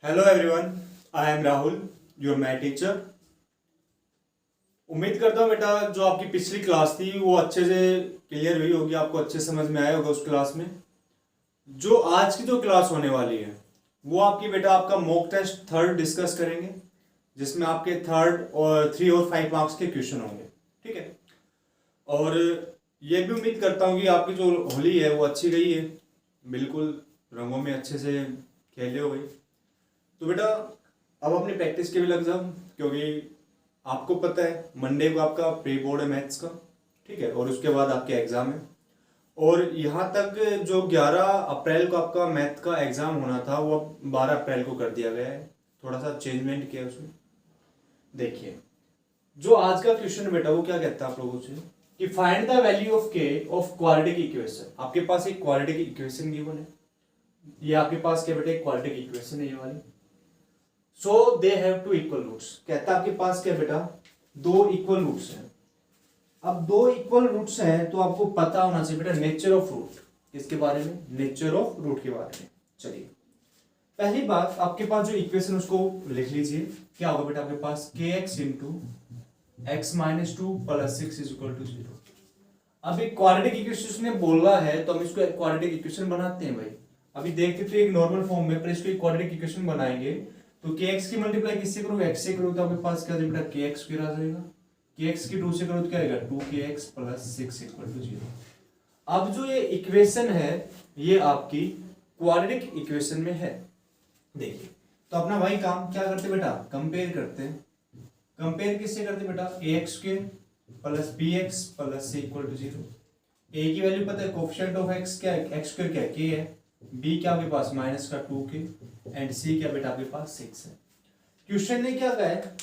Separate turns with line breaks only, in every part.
Hello everyone, I am Rahul, your math teacher. उम्मीद करता हूँ बेटा जो आपकी पिछली क्लास थी वो अच्छे से क्लियर हुई होगी, आपको अच्छे समझ में आया होगा उस क्लास में। जो आज की जो क्लास होने वाली है वो आपकी बेटा आपका मॉक टेस्ट थर्ड डिस्कस करेंगे, जिसमें आपके थर्ड और 3 और 5 मार्क्स के क्वेश्चन होंगे। ठीक है, और ये भी उम्मीद करता हूँ कि आपकी जो होली है वो अच्छी गई है, बिल्कुल रंगों में अच्छे से खेले हो गई। तो बेटा अब अपनी प्रैक्टिस के भी लग जाओ, क्योंकि आपको पता है मंडे को आपका प्री बोर्ड है मैथ्स का। ठीक है, और उसके बाद आपके एग्ज़ाम है। और यहाँ तक जो 11 अप्रैल को आपका मैथ का एग्ज़ाम होना था वो अब 12 अप्रैल को कर दिया गया है, थोड़ा सा चेंजमेंट किया उसमें। देखिए जो आज का क्वेश्चन बेटा वो क्या कहता है आप लोगों से कि फाइंड द वैल्यू ऑफ के ऑफ क्वाड्रेटिक इक्वेशन। आपके पास एक क्वाड्रेटिक इक्वेशन गिवन है, ये आपके पास क्या बेटा एक क्वाड्रेटिक इक्वेशन है ये वाली। So they have two equal roots. कहता है आपके पास क्या बेटा दो इक्वल रूट्स हैं। अब दो इक्वल रूट्स हैं तो आपको पता होना चाहिए बेटा नेचर ऑफ रूट। किसके बारे में? नेचर ऑफ रूट के बारे में। चलिए पहली बात, आपके पास जो इक्वेशन उसको लिख लीजिए। क्या होगा बेटा आपके पास के x into x minus two plus 6 is equal to 0। अब एक क्वाड्रेटिक इक्वेशन ने बोला है तो हम इसको एक क्वाड्रेटिक इक्वेशन बनाते हैं भाई। अभी देखते थे एक नॉर्मल फॉर्म में, पर इसको एक क्वाड्रेटिक इक्वेशन बनाएंगे तो के एक्स की मल्टीप्लाई किससे करो? एक्स से करो तो आपके पास क्या बेटा के एक्स स्क्वायर आ जाएगा। के एक्स की 2 से करो तो क्या आएगा 2kx प्लस 6 इक्वल टू 0। अब जो ये इक्वेशन है ये आपकी क्वाड्रेटिक इक्वेशन में है। देखिए तो अपना भाई काम क्या करते बेटा, कंपेयर करते हैं। कंपेयर किससे करते बेटा? ax square plus bx plus c equal to 0। a की वैल्यू पता है, कोफिशिएंट ऑफ x क्या है, x स्क्वायर क्या है k है, b क्या आपके पास माइनस का 2k एंड c क्या बेटा आपके पास 6 है। क्वेश्चन ने क्या कहा है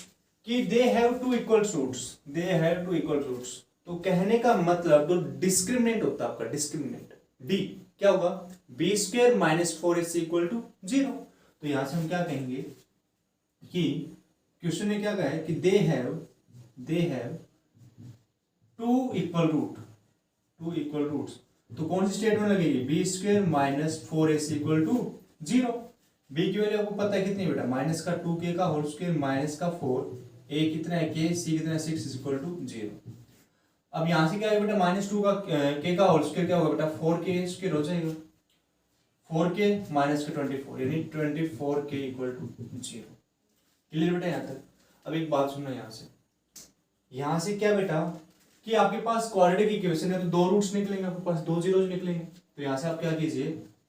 कि they have two equal roots, they have two equal roots. तो कहने का मतलब जो डिस्क्रिमिनेंट होता है आपका, डिस्क्रिमिनेंट d क्या होगा b square minus 4ac equal to 0। तो यहां से हम क्या कहेंगे कि क्वेश्चन ने क्या कहा है कि they have two equal roots. तो कौन सी स्टेटमेंट लगेगी? B square minus 4ac equal to 0। B की वैल्यू आपको पता है कितनी बेटा, माइनस का 2k का होल स्क्वायर माइनस का 4, a कितना है k, c कितना है 6 इज इक्वल टू 0। अब यहां से क्या है बेटा माइनस 2 का k का होल स्क्वायर क्या होगा बेटा 4k स्क्वायर हो जाएगा, 4k माइनस का 24 यानी 24k इक्वल टू 0। क्लियर बेटा यहाँ तक? अब एक बात सुनना यहाँ से क्या बेटा कि आपके पास क्वाड्रेटिक इक्वेशन है तो दो रूट्स निकलेंगे, आपके पास दो जीरोज निकलेंगे। तो यहाँ से आप क्या कीजिए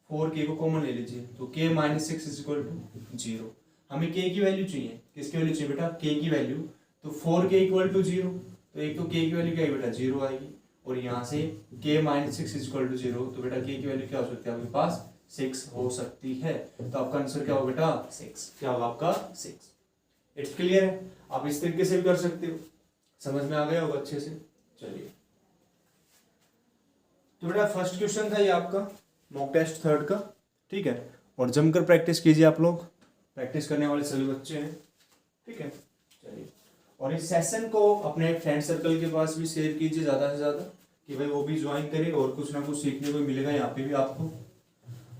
4k को कॉमन ले लीजिए, तो k minus 6 is equal to 0। हमें k की वैल्यू चाहिए, किसकी वैल्यू चाहिए बेटा? k की वैल्यू। तो 4k इक्वल टू 0, तो एक तो k की वैल्यू क्या है बेटा 0 आएगी, और यहाँ से k minus 6 is equal to 0, तो बेटा k की वैल्यू क्या हो सकती है आपके पास 6 हो सकती है। तो आपका आंसर क्या होगा बेटा 6, क्या होगा आपका 6। इट्स क्लियर है? आप इस तरीके से भी कर सकते हो, समझ में आ गया होगा अच्छे से। चलिए तो बेटा फर्स्ट क्वेश्चन था ये आपका मॉक टेस्ट थर्ड का। ठीक है, और जमकर प्रैक्टिस कीजिए, आप लोग प्रैक्टिस करने वाले सभी बच्चे हैं। ठीक है, चलिए और इस सेशन को अपने फ्रेंड सर्कल के पास भी शेयर कीजिए ज़्यादा से ज़्यादा, कि भाई वो भी ज्वाइन करे और कुछ ना कुछ सीखने को मिलेगा यहाँ पे भी आपको।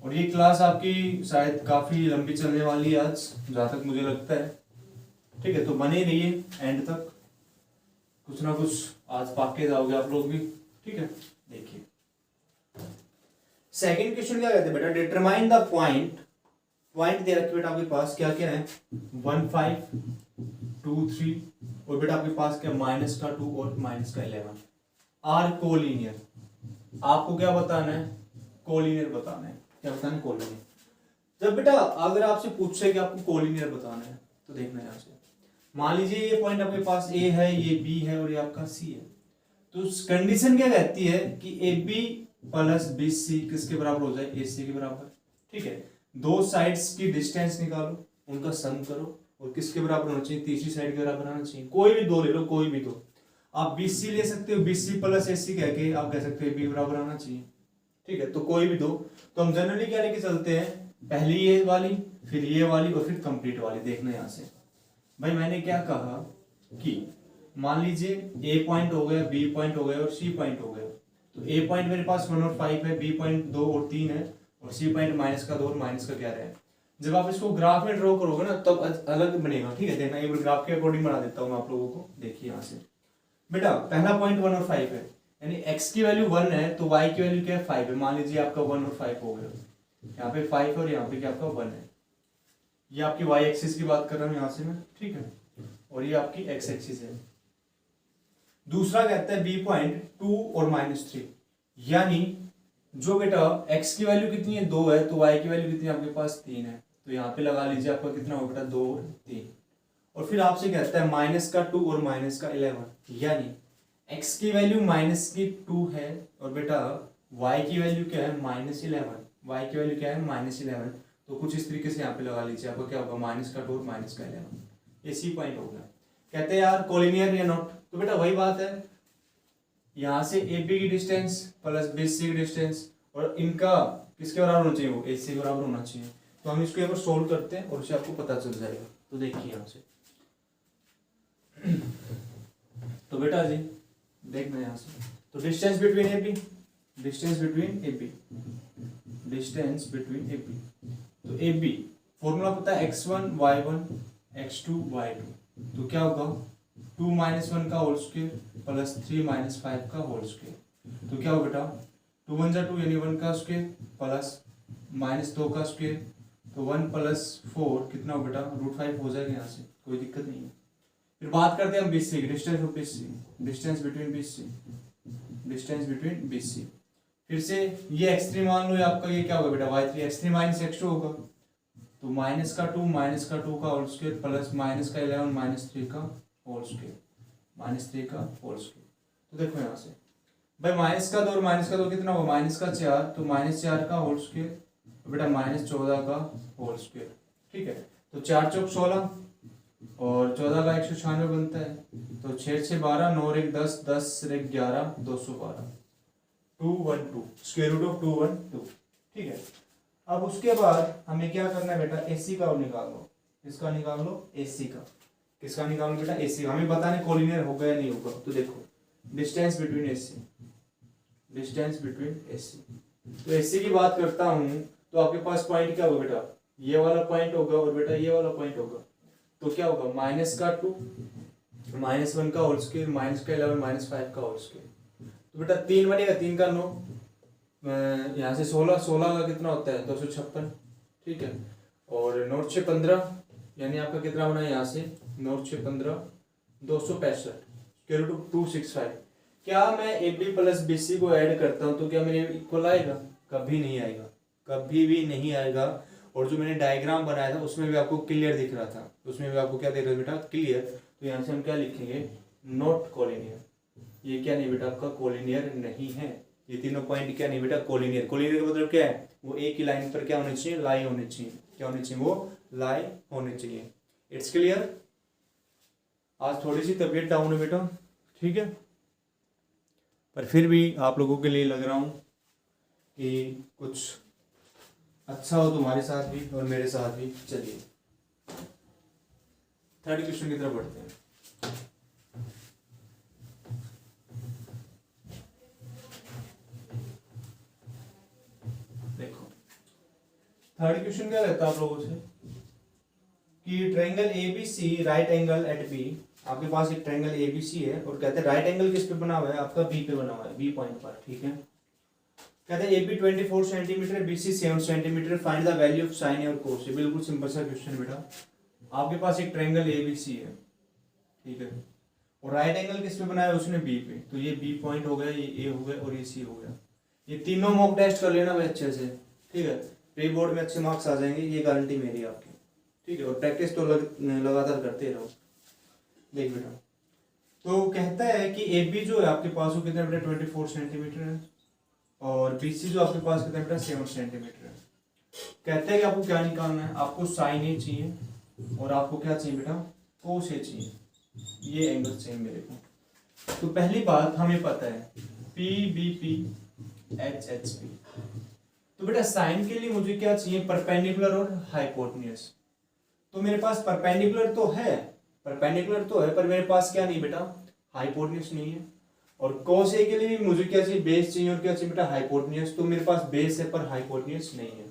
और ये क्लास आपकी शायद काफ़ी लंबी चलने वाली है आज, जहाँ तक मुझे लगता है। ठीक है, तो बने रहिए एंड तक, कुछ ना कुछ आज पाके जाओगे आप लोग भी। ठीक है, देखिए सेकंड क्वेश्चन क्या कहते हैं बेटा, डिटरमाइन द पॉइंट दे रखे बेटा आपके पास क्या क्या है 1 5 2 3, और बेटा आपके पास क्या माइनस का 2 और माइनस का 11 आर कोलिनियर। आपको क्या बताना है? कोलिनियर बताना है। क्या बताना है? कोलिनियर। जब बेटा अगर आपसे पूछे कि आपको कोलिनियर बताना है तो देखना है आपसे, मान लीजिए ये पॉइंट आपके पास ए है, ये बी है और ये आपका सी है। तो कंडीशन क्या कहती है कि A B plus B C किसके बराबर हो जाए? ए सी के बराबर। ठीक है, दो साइड्स की डिस्टेंस निकालो, उनका सम करो, और किसके बराबर होना चाहिए? तीसरी साइड के बराबर आना चाहिए। कोई भी दो ले लो, कोई भी दो। आप बी सी ले सकते हो, बी सी प्लस ए सी कह के आप कह सकते हो बी बराबर आना चाहिए। ठीक है, तो कोई भी दो। तो हम जनरली क्या लेके चलते हैं, पहली ये वाली, फिर ये वाली और फिर कंप्लीट वाली। देखना यहाँ से भाई मैंने क्या कहा कि मान लीजिए ए पॉइंट हो गया, बी पॉइंट हो गया और सी पॉइंट हो गया। तो ए पॉइंट मेरे पास 1 और 5 है, बी पॉइंट 2 और 3 है, और सी पॉइंट माइनस का 2 और माइनस का 11 है। जब आप इसको ग्राफ में ड्रॉ करोगे ना तब अलग बनेगा, ठीक है। देखना एक बार ग्राफ के अकॉर्डिंग बना देता हूँ मैं आप लोगों को। देखिए यहाँ से बेटा पहला पॉइंट 1 और 5 है, यानी x की वैल्यू 1 है तो y की वैल्यू क्या है 5 है। मान लीजिए आपका 1 और 5 हो गया, यहाँ पे 5 और यहाँ पे क्या आपका 1 है। ये आपकी y एक्सिस की बात कर रहा हूँ यहाँ से मैं, ठीक है, और ये आपकी x एक्सिस है। दूसरा कहता है b पॉइंट 2 और -3, यानी जो बेटा x की वैल्यू कितनी है 2 है तो y की वैल्यू कितनी है आपके पास 3 है। तो यहाँ पे लगा लीजिए आपका कितना होगा बेटा 2 और 3। और फिर आपसे कहता है -2 और -11, यानी x की वैल्यू -2 है और बेटा y की वैल्यू क्या है -11, y की वैल्यू क्या है -11। तो कुछ इस तरीके से यहाँ पे लगा लीजिए आपको क्या होगा -2 और -11, ये सी पॉइंट हो गया। कहते हैं यार कोलिनियर या नॉट, तो बेटा वही बात है, यहाँ से ए बी की डिस्टेंस प्लस बी सी की डिस्टेंस और इनका किसके बराबर होना चाहिए, वो ए सी के बराबर होना चाहिए। तो हम इसको एक बार सोल्व करते हैं और उससे आपको पता चल जाएगा। तो देखिए यहाँ से तो बेटा जी देखना यहाँ से, तो distance between A B, distance between A B, distance between A B, तो ए बी फॉर्मूला पता है x1 y1 x2 y2, तो क्या होगा 2 - 1 का होल स्क्वायर प्लस 3 - 5 का होल स्क्वायर। तो क्या होगा बेटा 2 × 2 यानी 1 का स्क्वायर प्लस -2 का स्क्वायर, तो 1 + 4 कितना हो बेटा √5 हो जाएगा, यहाँ से कोई दिक्कत नहीं है। फिर बात करते हैं हम BC की, distance of BC, distance between BC, distance between BC। फिर से ये x3 मान लो, आपका ये क्या होगा बेटा y3, x3 - x2 होगा, तो -2 का होल स्क्वायर प्लस -11 -3 का होल स्क्वायर, -3 का होल स्क्वायर। तो देखो यहाँ से भाई -2 और -2 कितना होगा -4, तो -4 का होल स्क्वायर बेटा -14 का होल स्क्वायर, ठीक है। तो 4 × 4 = 16 और 14 का 196 बनता है, तो 6 × 6 = 12, 9 × 1 = 10, 10 × 1 = 11, 212, 212 √212, ठीक है। अब उसके बाद हमें क्या करना है बेटा AC का निकाल लो, इसका निकाल लो AC का, किसका निकाल लो बेटा AC, हमें पता नहीं कोलिनियर होगा या नहीं होगा। तो देखो distance between AC, distance between AC, तो AC की बात करता हूँ तो आपके पास पॉइंट क्या होगा बेटा, ये वाला पॉइंट होगा और बेटा ये वाला पॉइंट होगा। तो क्या होगा -2 -1 का होल स्क्वायर -11 -5 का होल स्क्वायर, तो बेटा 3 बनेगा, 3 का 9, यहाँ से 16 का कितना होता है 256, ठीक है। और 9 × 6 = 15, यानी आपका कितना बना है यहाँ से 9 × 6 = 15, 265 √265। क्या मैं AB + BC को ऐड करता हूँ तो क्या मेरे इक्वल आएगा, कभी नहीं आएगा, कभी भी नहीं आएगा। और जो मैंने डायग्राम बनाया था उसमें भी आपको क्लियर दिख रहा था, उसमें भी आपको क्या दिख रहा है बेटा क्लियर। तो यहाँ से हम क्या लिखेंगे नॉट कोलिनियर, ये क्या नहीं बेटा आपका कोलिनियर नहीं है, ये तीनों पॉइंट क्या नहीं बेटा कोलिनियर। कोलिनियर का मतलब क्या है, वो एक ही लाइन पर क्या होने चाहिए लाई होने चाहिए, क्या होने चाहिए वो लाई होने चाहिए। It's clear. आज थोड़ी सी तबीयत डाउन है बेटा, ठीक है, पर फिर भी आप लोगों के लिए लग रहा हूँ कि कुछ अच्छा हो तुम्हारे साथ भी और मेरे साथ भी। चलिए थर्ड क्वेश्चन की तरफ बढ़ते हैं। देखो थर्ड क्वेश्चन क्या रहता है आप लोगों से कि triangle ABC right angle at B, आपके पास एक ट्रायंगल ABC है और कहते हैं राइट एंगल किस पे बना हुआ है आपका B पे बना हुआ है, B पॉइंट पर, ठीक है। कहते हैं AB 24 centimetre, BC 7 centimetre, find the value of sine और कोस। ये बिल्कुल सिंपल सा क्वेश्चन बेटा। आपके पास एक ट्रायंगल ABC है, ठीक है, और राइट एंगल किस पे बनाया है उसने B पे, तो ये B पॉइंट हो गया, ये A हो गया और ये C हो गया। ये तीनों मॉक टेस्ट कर लेना भाई अच्छे से, ठीक है, प्री बोर्ड में अच्छे मार्क्स आ जाएंगे, ये गारंटी मेरी आपकी, ठीक है। और प्रैक्टिस तो लगातार करते रहो। देख बेटा तो कहता है कि AB जो है आपके पास वो कितना बेटा 24 सेंटीमीटर है और BC जो आपके पास कितना बेटा 7 सेंटीमीटर है। कहते हैं कि आपको क्या निकालना है, आपको साइन A चाहिए और आपको क्या चाहिए बेटा कोस A चाहिए, ये एंगल चाहिए मेरे को। तो पहली बात हमें पता है PBP HHP, तो बेटा साइन के लिए मुझे क्या चाहिए परपेंडिकुलर और हाइपोटेन्यूज। तो मेरे पास परपेंडिकुलर तो है, परपेंडिकुलर तो है पर मेरे पास क्या नहीं बेटा हाइपोटेन्यूज नहीं है। और कोस ए के लिए भी मुझे क्या चाहिए बेस चाहिए और क्या चाहिए बेटा हाइपोटेन्यूज। तो मेरे पास बेस है पर हाइपोटेन्यूज नहीं है।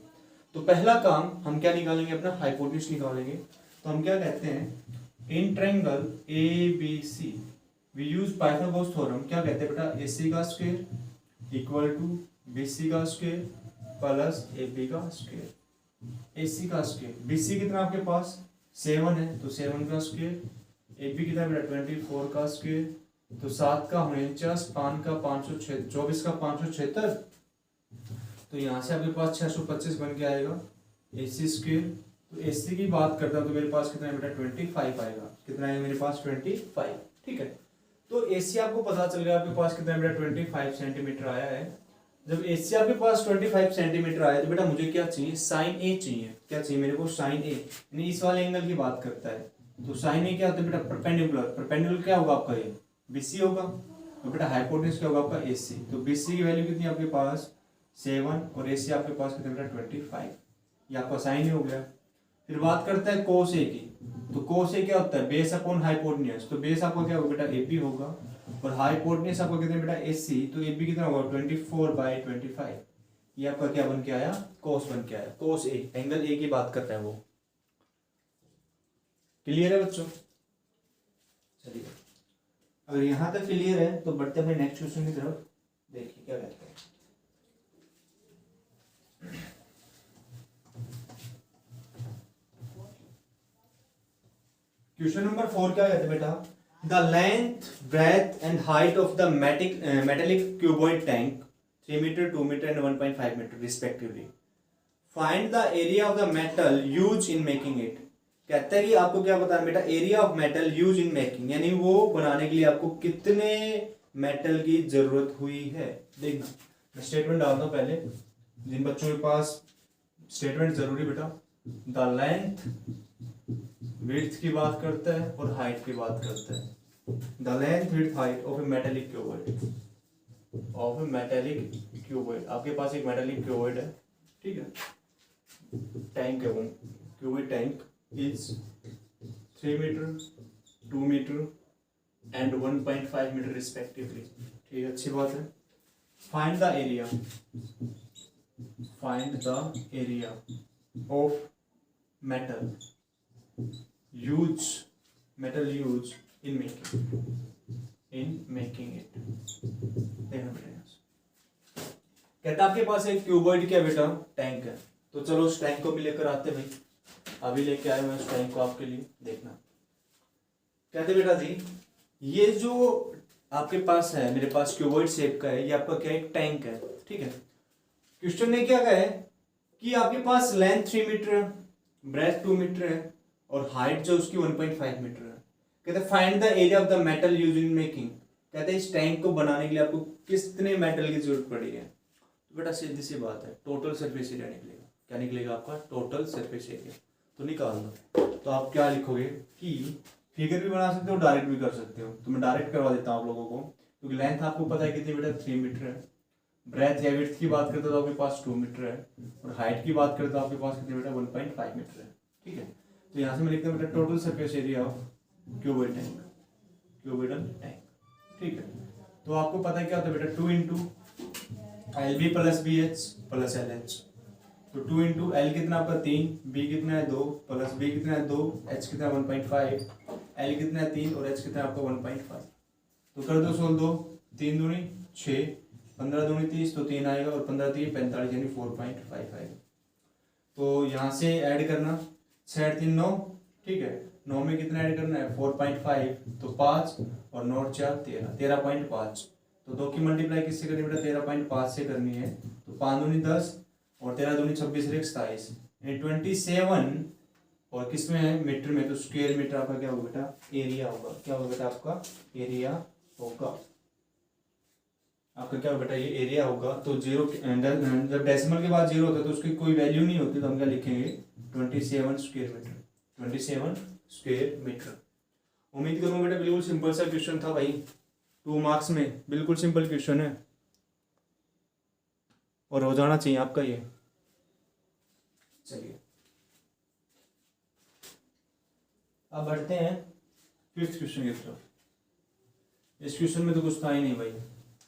तो पहला काम हम क्या निकालेंगे, अपना हाइपोटेन्यूज निकालेंगे। तो हम क्या कहते हैं, in triangle A B C we use Pythagoras theorem. क्या कहते हैं बेटा, ए सी का square equal to B C का स्क्वायर प्लस ए बी का स्क्वायर। ए सी का स्क्वायर, बी सी कितना आपके पास 7 है तो 7 का स्क्वायर, ए बी कितना बेटा 24 का स्क्वायर, तो 7 का 49, 5 का 576, 24 का 576, तो यहाँ से आपके पास 625 बन के आएगा ए सी स्क्वायर। तो ए सी की बात करता हूँ तो मेरे पास कितना है बेटा 25 आएगा। कितना है मेरे पास 25, ठीक है। तो ए सी आपको पता चल गया आपके पास कितना है बेटा 25 सेंटीमीटर आया है। जब ए सी आपके पास 25 सेंटीमीटर आया तो बेटा मुझे क्या चाहिए, साइन ए चाहिए। क्या चाहिए मेरे को, साइन ए, यानी इस वाले एंगल की बात करता है। तो साइन ए क्या होता है बेटा, परपेंडिकुलर। परपेंडिकुलर क्या होगा आपका, ये बीसी होगा। तो बेटा हाइपोटेन्यूज क्या होगा आपका एसी। तो बीसी की वैल्यू कितनी आपके पास 7 और एसी आपके पास कितना बेटा 25, ये आपका साइन ए हो गया। फिर बात करते हैं कोस ए की। तो कोस ए क्या होता है, बेस अपॉन हाइपोटेन्यूज। तो बेस आपका क्या होगा बेटा एबी होगा और हाइपोटेन्यूज आपका कितना बेटा एसी। तो एबी कितना होगा 24/25, ये आपका क्या बन के आया, कोस बन के आया। कोस ए, एंगल ए की बात करते हैं वो। क्लियर है बच्चों, चलिए अगर यहां तक क्लियर है तो बढ़ते अपने नेक्स्ट क्वेश्चन की तरफ। देखिए क्या कहते हैं, क्वेश्चन नंबर 4 क्या कहते हैं बेटा, the length breadth and height of the metallic cuboid tank 3 metre 2 metre and 1.5 metre respectively. Find the area of the metal use in making it. कहता है कि आपको क्या बताना बेटा, area of metal use in making, यानी वो बनाने के लिए आपको कितने मेटल की जरूरत हुई है। देखना मैं स्टेटमेंट डालता हूं पहले, जिन बच्चों के पास स्टेटमेंट जरूरी बेटा। द लेंथ विड्थ की बात करता है और हाइट की बात करता है। The length width height of A metallic cuboid, of A metallic cuboid. आपके पास एक मेटेलिक क्यूबॉइड है, ठीक है, टैंक है वो cuboid tank is 3 meter, 2 meter and 1.5 meter respectively। ठीक है, अच्छी बात है। Find the area, find the area of metal use, metal use in making, in making it। देखना पड़ेगा। कहता आपके पास एक क्यूबॉइड क्या बेटा टैंक है। तो चलो उस टैंक को भी लेकर आते भाई, अभी लेके आए मैं उस टैंक को आपके लिए। देखना कहते बेटा जी, ये जो आपके पास है, मेरे पास क्यूबॉइड शेप का है, ये आपका क्या एक टैंक है, ठीक है। क्वेश्चन ने क्या कहा है कि आपके पास लेंथ 3 मीटर है, ब्रेथ 2 मीटर है और हाइट जो उसकी 1.5 मीटर है। कहते find the area of the metal use in making. कहते इस टैंक को बनाने के लिए आपको कितने मेटल की जरूरत पड़ी है। तो बेटा सीधी सी बात है, टोटल सरफेस एरिया निकलेगा। क्या निकलेगा आपका, टोटल सरफेस एरिया। तो निकालना तो आप क्या लिखोगे कि फिगर भी बना सकते हो, डायरेक्ट भी कर सकते हो। तो मैं डायरेक्ट करवा देता हूँ आप लोगों को, क्योंकि लेंथ आपको पता है कितनी बेटा 3 मीटर है। ब्रेथ या विड्थ की बात करते तो आपके पास 2 मीटर है और हाइट की बात करते तो आपके पास कितनी बेटा 1.5 मीटर है, ठीक है। तो यहाँ से मैं लिखता हूँ बेटा total surface area of cuboid tank, cuboidal tank, ठीक है। तो आपको पता है क्या होता है बेटा 2 into LB plus BH plus LH। तो 2 इंटू एल कितना आपका 3, बी कितना है 2 प्लस बी कितना है 2, एच कितना 1.5, एल कितना है 3 और एच कितना है आपका 1.5। तो कर दो 16 2 3 दूनी 6, 15 दूनी 30, तो 3 आएगा और 15 3 45 यानी 4.5 आएगा। तो यहाँ से ऐड करना 6 3 9, ठीक है। 9 में कितना ऐड करना है 4.5, तो 5 और 9 4 13, 13.5। तो 2 की मल्टीप्लाई किससे करनी बेटा 13.5 से करनी है। तो 5 दूनी 10 और 13 दूनी 26 27 यानी 27 और किसमें है मीटर में। तो स्क्वायर मीटर आपका क्या होगा बेटा, एरिया होगा। क्या होगा बेटा आपका एरिया होगा, आपका क्या होगा बेटा ये एरिया होगा। तो जीरो जब डेसिमल के बाद जीरो होता है तो उसकी कोई वैल्यू नहीं होती, तो हम क्या लिखेंगे 27 स्क्वायर मीटर, 27 स्क्वायर मीटर। उम्मीद करूंगा बेटा बिल्कुल सिंपल सा क्वेश्चन था भाई, 2 मार्क्स में बिल्कुल सिंपल क्वेश्चन है और हो जाना चाहिए आपका ये। चलिए अब बढ़ते हैं 5th क्वेश्चन की तरफ। इस क्वेश्चन में तो कुछ था ही नहीं भाई,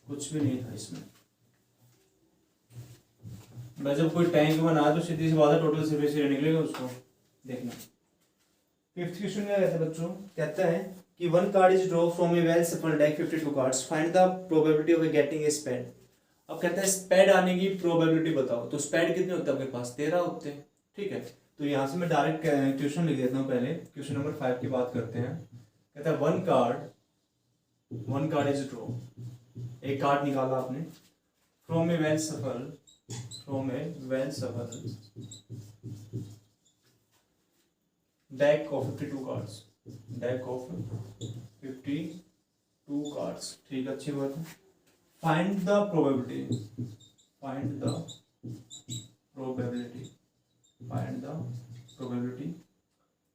कुछ भी नहीं था इसमें। मैं जब कोई टैंक बना तो सीधी सी बात है टोटल सरफेस एरिया निकलेगा उसको। देखना फिफ्थ क्वेश्चन क्या कहता है बच्चों, कहता है कि one card is draw from a well shuffled deck 52 cards, find the probability of getting a spade. अब कहता है स्पेड आने की प्रोबेबिलिटी बताओ। तो स्पेड कितने होते हैं आपके पास, 13 होते हैं। ठीक है, तो यहाँ से मैं डायरेक्ट क्वेश्चन लिख देता हूँ। पहले क्वेश्चन नंबर 5 की बात करते हैं। कहता है वन कार्ड इज ड्रॉ, एक कार्ड निकाला आपने फ्रॉम ए वेल सफल deck of 52 cards, deck of 52 cards। ठीक, अच्छी बात है। find the probability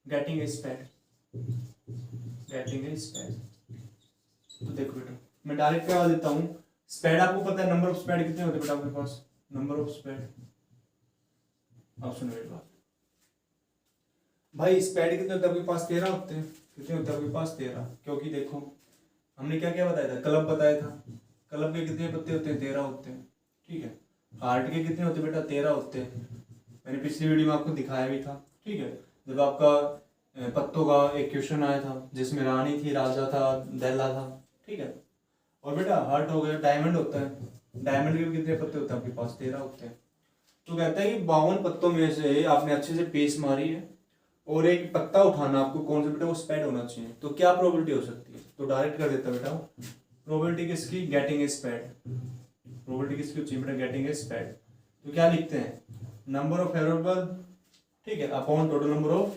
getting a spade। तो देखो बेटा मैं डायरेक्ट क्या देता हूँ, स्पेड आपको पता है, नंबर ऑफ स्पेड कितने होते हैं बेटा आपके पास, नंबर ऑफ स्पेड। अब सुनो मेरी बात भाई, स्पेड कितने होते हैं आपके पास, 13 होते हैं। कितने होते हैं आपके पास, 13। क्योंकि देखो हमने क्या क्या बताया था, क्लब बताया था, क्लब के कितने पत्ते होते हैं, 13 होते हैं। ठीक है, हार्ट के कितने होते हैं बेटा, 13 होते हैं। मैंने पिछली वीडियो में आपको दिखाया भी था। ठीक है, जब आपका पत्तों का एक क्वेश्चन आया था जिसमें रानी थी, राजा था, दैला था। ठीक है, और बेटा हार्ट हो गया, डायमंड होता है, डायमंड के कितने पत्ते होते हैं आपके पास, 13 होते हैं। तो कहता है कि 52 पत्तों में से आपने अच्छे से पेस मारी है और एक पत्ता उठाना आपको, कौन सा बेटा, वो स्पेड होना चाहिए। तो क्या प्रोबेबिलिटी हो सकती है, तो डायरेक्ट कर देता बेटा, प्रोबेबिलिटी किसकी, गेटिंग ए स्पेड। प्रोबेबिलिटी किसकी चाहिए बेटा, गेटिंग ए स्पेड। तो क्या लिखते हैं, नंबर ऑफ फेवरेबल, ठीक है, upon total number of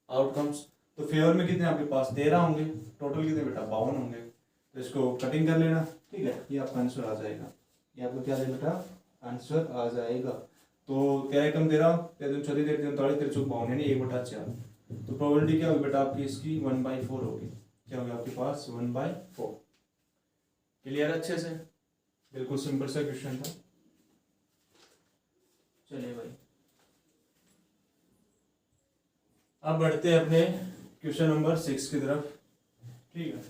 outcomes. तो फेवर में कितने आपके पास, 13 होंगे, टोटल कितने बेटा, 52 होंगे। तो इसको कटिंग कर लेना। ठीक है, ये आपका आंसर आ जाएगा, ये आपको क्या देगा बेटा, आंसर आ जाएगा। तो 13 कम 13, 13 34, 13 39, 13 चौक 52, यानी 1/4। तो प्रोबेबिलिटी क्या होगी बेटा आपकी, इसकी 1/4 होगी। क्या होगी आपके पास, 1/4। क्लियर अच्छे से, बिल्कुल सिंपल सा क्वेश्चन था। चलिए भाई अब बढ़ते हैं अपने क्वेश्चन नंबर 6 की तरफ। ठीक है,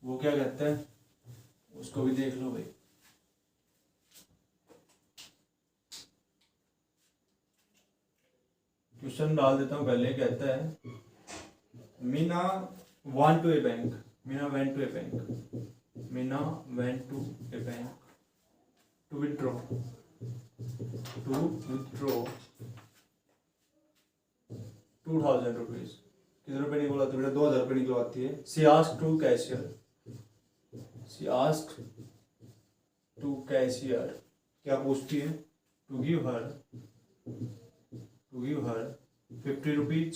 वो क्या कहते हैं उसको भी देख लो भाई। क्वेश्चन डाल देता हूं पहले। कहता है Meena went to a bank to withdraw 2000 rupees. कितने रुपए निकलवाती है बेटा, 2000 रुपए निकलवाती है। She asked to cashier, क्या पूछती है, to give her 50 rupees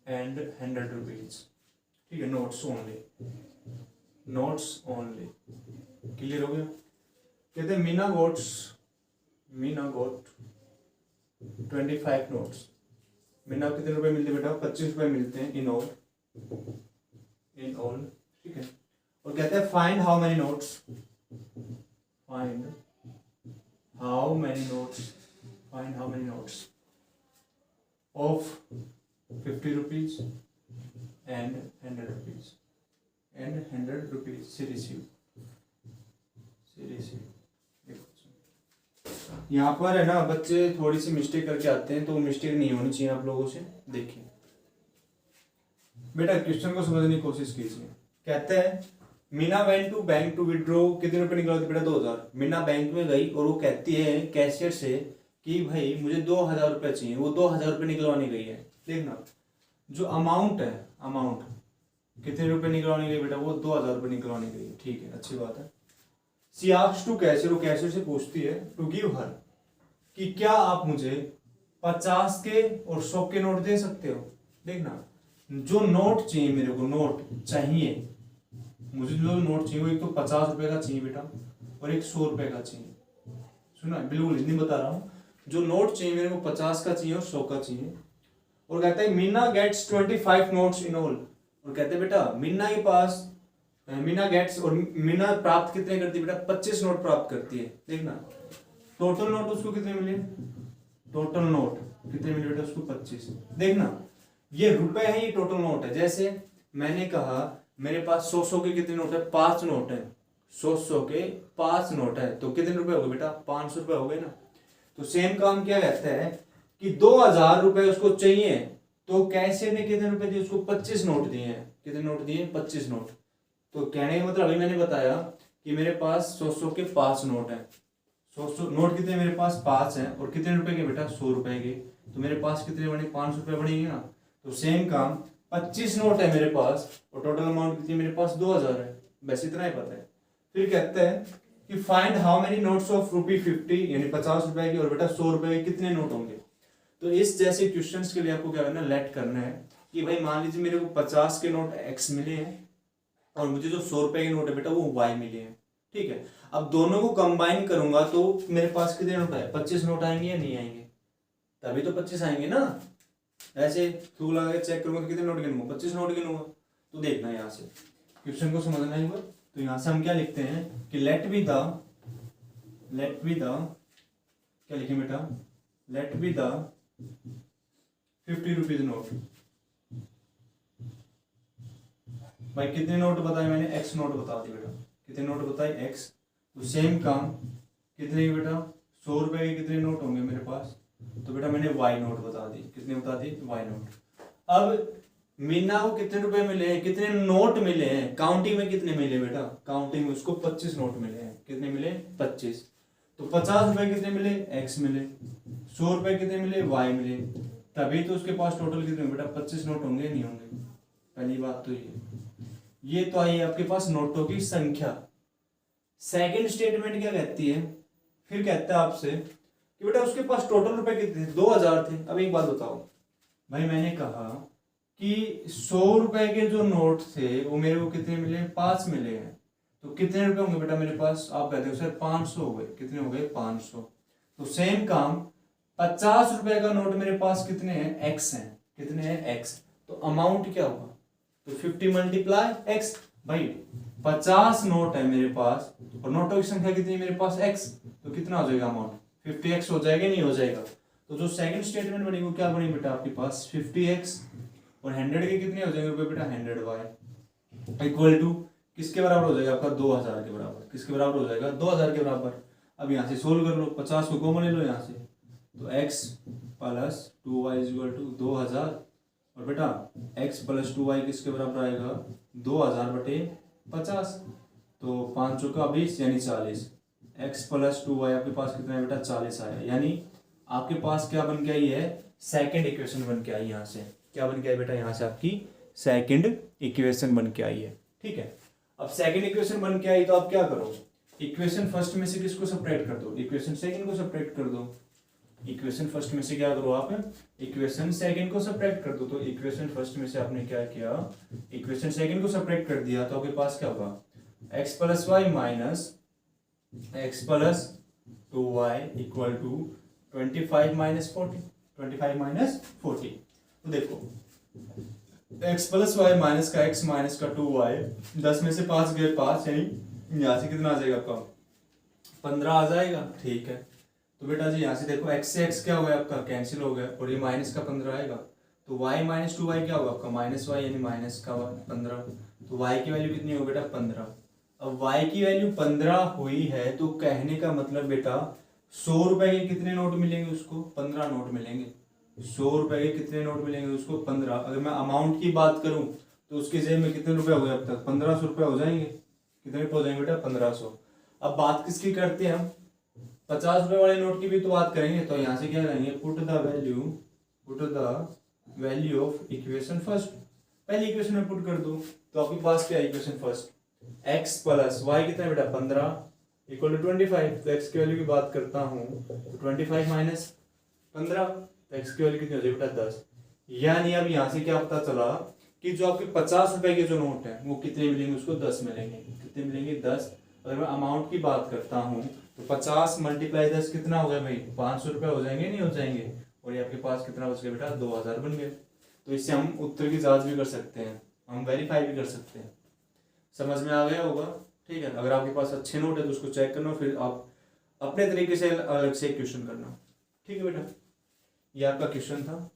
and 100 rupees. ठीक है, नोट्स ओनली। क्लियर हो गया। कहते हैं मीना गोट 25 नोट्स। मीना कितने रुपए मिलते हैं बेटा, 25 रुपए मिलते हैं इन ऑल। ठीक है, और कहते हैं find how many notes of 50 rupees and 100 rupees she received। यहाँ पर है ना बच्चे थोड़ी सी मिस्टेक करके आते हैं, तो वो मिस्टेक नहीं होनी चाहिए आप लोगों से। देखिए बेटा क्वेश्चन को समझने की कोशिश कीजिए। कहते हैं Meena went to bank to withdraw, कितने रुपए निकलवाते बेटा, 2000। मीना बैंक में गई और वो कहती है कैशियर से कि भाई मुझे 2000 रुपये चाहिए। वो 2000 रुपये निकलवाने गई है। देखना जो अमाउंट कितने रुपए निकलवाने गई बेटा, वो 2000 रुपये निकलवाने गई। ठीक है, अच्छी बात है। सी आस्क्स टू कैशियर, वो कैशियर से पूछती है टू गिव हर, कि क्या आप मुझे 50 के और 100 के नोट दे सकते हो। देखना जो नोट चाहिए, मेरे को नोट चाहिए, मुझे जो नोट चाहिए वो एक तो 50 रुपए का चाहिए बेटा और एक 100 रुपए का चाहिए। सुना, बिल्कुल हिंदी बता रहा हूँ। जो नोट चाहिए मेरे को 50 का चाहिए और 100 का चाहिए। और कहता है Meena gets 25 notes in all. और कहते हैं बेटा मीना के पास मीना प्राप्त कितने करती है बेटा, 25 नोट प्राप्त करती है। देखना टोटल नोट उसको कितने मिले, टोटल नोट कितने मिले बेटा उसको, 25। देखना ये रुपए है, ये टोटल नोट है। जैसे मैंने कहा मेरे पास 100 के कितने नोट है, 5 नोट है। 100 के 5 नोट है, तो कितने रुपए हो गए बेटा, 500 रुपए हो गए ना। तो सेम काम क्या कहता है कि 2,000 रुपए उसको चाहिए, तो कैशियर ने कितने रुपए दिए उसको? 25 नोट दिए हैं। कितने नोट दिए? 25 नोट। तो कहने का मतलब अभी मैंने बताया कि मेरे पास 100 के 5 नोट है। 100 नोट कितने मेरे पास? 5 हैं। और कितने रुपए के बेटा? 100 रुपए के। तो मेरे पास कितने बने? 500 रुपए बनेंगे ना। तो सेम काम, 25 नोट है मेरे पास और टोटल अमाउंट कितनी मेरे पास? 2,000 है। बस इतना ही पता है। फिर कहता है कि find how many notes of ₹50 यानी 50 रुपए की और बेटा 100 रुपए के कितने नोट होंगे। तो इस जैसे क्वेश्चंस के लिए आपको क्या करना है? लेट करना है कि भाई मान लीजिए मेरे को 50 के नोट एक्स मिले हैं और मुझे जो 100 रुपए के नोट है बेटा वो वाई मिले हैं। ठीक है, अब दोनों को कंबाइन करूंगा तो मेरे पास कितने नोट है? 25 नोट आएंगे या नहीं आएंगे? तभी तो 25 आएंगे ना। ऐसे क्यों लगा के चेक करूंगा तो कितने नोट गिनूंगा? 25 नोट गिनूंगा। तो देखना यहाँ से क्वेश्चन को समझना है। तो यहाँ से हम क्या लिखते हैं कि लेट बी द क्या लिखे बेटा? Let be the 50 rupees note. भाई कितने नोट बताए मैंने? एक्स नोट बता दी बेटा। कितने नोट बताए? एक्स। तो सेम काम कितने बेटा? 100 रुपए के कितने नोट होंगे मेरे पास? तो बेटा मैंने वाई नोट बता दी। कितने बता दी? Y note. अब मीना को कितने रुपए मिले हैं? कितने नोट मिले हैं? काउंटिंग में कितने मिले बेटा? काउंटिंग में उसको 25 नोट मिले हैं। कितने मिले? 25। तो 50 रुपए कितने मिले? एक्स मिले। 100 रुपए कितने मिले? वाई मिले। तभी तो उसके पास टोटल कितने बेटा? 25 नोट होंगे नहीं होंगे? पहली बात तो ये तो आई आपके पास नोटों की संख्या। सेकंड स्टेटमेंट क्या कहती है? फिर कहता है आपसे कि बेटा उसके पास टोटल रुपए कितने थे? 2,000 थे। अब एक बात बताओ भाई, मैंने कहा कि 100 रुपए के जो नोट थे वो मेरे को कितने मिले? 5 मिले हैं। तो कितने रुपए होंगे बेटा मेरे पास? आप कहते हो सर 500 हो गए। कितने हो गए? 500। तो सेम काम, 50 रुपए का नोट मेरे पास कितने हैं? एक्स हैं। कितने हैं? एक्स। तो अमाउंट क्या होगा? तो 50 मल्टीप्लाई एक्स। भाई 50 नोट है मेरे पास और नोटों की संख्या कितनी है मेरे पास? एक्स। तो कितना हो जाएगा अमाउंट? 50x हो जाएगा नहीं हो जाएगा? तो जो सेकंड स्टेटमेंट बनी वो क्या बनी बेटा आपके पास? 50x और 100 के कितने हो जाएंगे बेटा? 100y इक्वल टू किसके बराबर हो जाएगा आपका? 2,000 के बराबर। किसके बराबर हो जाएगा? 2,000 के बराबर। अब यहाँ से सोल्व कर लो, 50 को कॉमन ले लो यहाँ से। तो x plus 2y equal to 2,000 और बेटा x प्लस 2y किसके बराबर आएगा? 2,000 बटे 50। तो 5 चौका 20 यानी 40। x प्लस 2y आपके पास कितना है बेटा? 40 आया। यानी आपके पास क्या बन के आई है? सेकंड इक्वेशन बन के आई। यहाँ से क्या बन के आई बेटा? यहाँ से आपकी सेकंड इक्वेशन बन के आई है। ठीक है, अब सेकंड इक्वेशन बन के आई तो आप क्या करो? इक्वेशन फर्स्ट में से किसको सब्ट्रैक्ट कर दो? इक्वेशन सेकंड को सब्ट्रैक्ट कर दो। इक्वेशन फर्स्ट में से क्या करो आप? इक्वेशन सेकंड को सब्ट्रैक्ट कर दो। तो इक्वेशन फर्स्ट में से आपने क्या किया? इक्वेशन सेकंड को सब्ट्रैक्ट कर दिया तो आपके पास क्या होगा? x plus y minus x plus 2y equal to 25 minus 40। 25 minus 40। तो देखो x प्लस वाई माइनस का x माइनस का 2y, 10 में से 5 गए 5, यानी यहाँ से कितना आ जाएगा आपका? 15 आ जाएगा। ठीक है, तो बेटा जी यहाँ से देखो x से x क्या हो गया आपका? कैंसिल हो गया और ये माइनस का 15 आएगा। तो y माइनस 2y क्या होगा आपका? माइनस वाई यानी माइनस का 15। तो y की वैल्यू कितनी हो बेटा? 15। अब y की वैल्यू 15 हुई है तो कहने का मतलब बेटा 100 रुपए के कितने नोट मिलेंगे उसको? 15 नोट मिलेंगे। 100 रुपए के कितने नोट मिलेंगे उसको? 15। अगर मैं अमाउंट की बात करूं तो उसके जेब में कितने रुपए हो गए अब तक? 1500 रुपए हो जाएंगे। कितने रुपए हो जाएंगे बेटा? 1500। अब बात किसकी करते हैं हम? 50 रुपए वाले नोट की भी तो बात करेंगे। तो यहाँ से क्या करेंगे? Put the value of equation first. पहली इक्वेशन में पुट कर दो। तो आपके पास क्या है equation first? x plus y कितना है बेटा? 15 इक्वल टू 25। तो x की वैल्यू की बात करता हूँ तो 25 माइनस 15, तो x की वैल्यू कितनी हो जाएगी बेटा? 10। यानी अब यहाँ से क्या पता चला कि जो आपके 50 रुपए के जो नोट है वो कितने मिलेंगे उसको? 10 मिलेंगे। कितने मिलेंगे? 10। अगर मैं अमाउंट की बात करता हूँ तो 50 मल्टीप्लाई 10 कितना हो गया भाई? 500 रुपए हो जाएंगे नहीं हो जाएंगे? और ये आपके पास कितना बच गया बेटा? 2000 बन गए। तो इससे हम उत्तर की जांच भी कर सकते हैं, हम वेरीफाई भी कर सकते हैं। समझ में आ गया होगा? ठीक है, अगर आपके पास अच्छे नोट है तो उसको चेक करना, फिर आप अपने तरीके से अलग से क्वेश्चन करना। ठीक है बेटा, ये आपका क्वेश्चन था।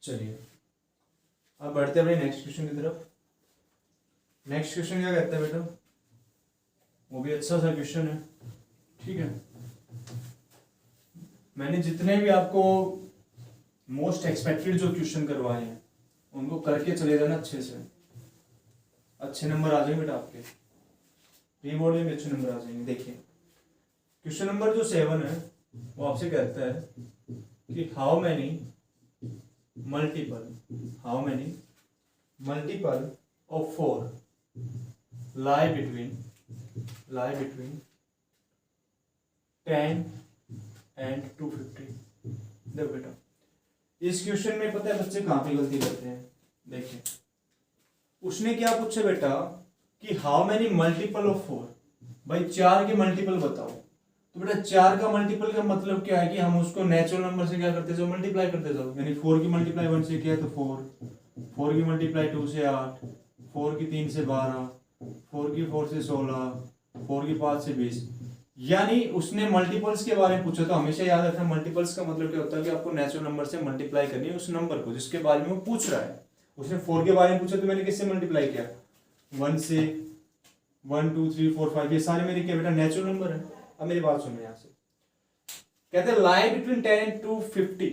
चलिए अब बढ़ते हैं अपने नेक्स्ट क्वेश्चन की तरफ। नेक्स्ट क्वेश्चन क्या कहता है बेटा, वो भी अच्छा सा क्वेश्चन है, ठीक है। मैंने जितने भी आपको मोस्ट एक्सपेक्टेड जो क्वेश्चन करवाए हैं उनको करके चले जाना अच्छे से, अच्छे नंबर आ जाएंगे बेटा आपके, प्री बोर्ड में भी अच्छे नंबर आ जाएंगे। देखिए क्वेश्चन नंबर जो 7 है वो आपसे कहता है कि how many multiple of 4 lie between 10 and 250। देखो बेटा इस क्वेश्चन में पता है बच्चे कहाँ पे गलती करते हैं। देखिए उसने क्या पूछा बेटा कि हाउ मैनी मल्टीपल ऑफ 4, भाई 4 के मल्टीपल बताओ। तो बेटा 4 का मल्टीपल का मतलब क्या है कि हम उसको नेचुरल नंबर से क्या करते जाओ, मल्टीप्लाई करते जाओ। यानी 4 की मल्टीप्लाई 1 से किया तो 4 की मल्टीप्लाई 2 से 8, 4 की 3 से 12, 4 की 4 से 16, 4 की 5 से 20। यानी उसने मल्टीपल्स के बारे में पूछा। तो हमेशा याद रखना मल्टीपल्स का मतलब क्या होता है कि आपको नेचुरल नंबर से मल्टीप्लाई करनी है उस नंबर को जिसके बारे में वो पूछ रहा है। उसने 4 के बारे में पूछा तो मैंने किससे मल्टीप्लाई किया, 1 से। 1 2 3 4 5 ये सारे मेरे क्या बेटा नेचुरल नंबर है। अब मेरी बात सुनो यहाँ से, कहते हैं लाई बिटवीन 10 एंड 250,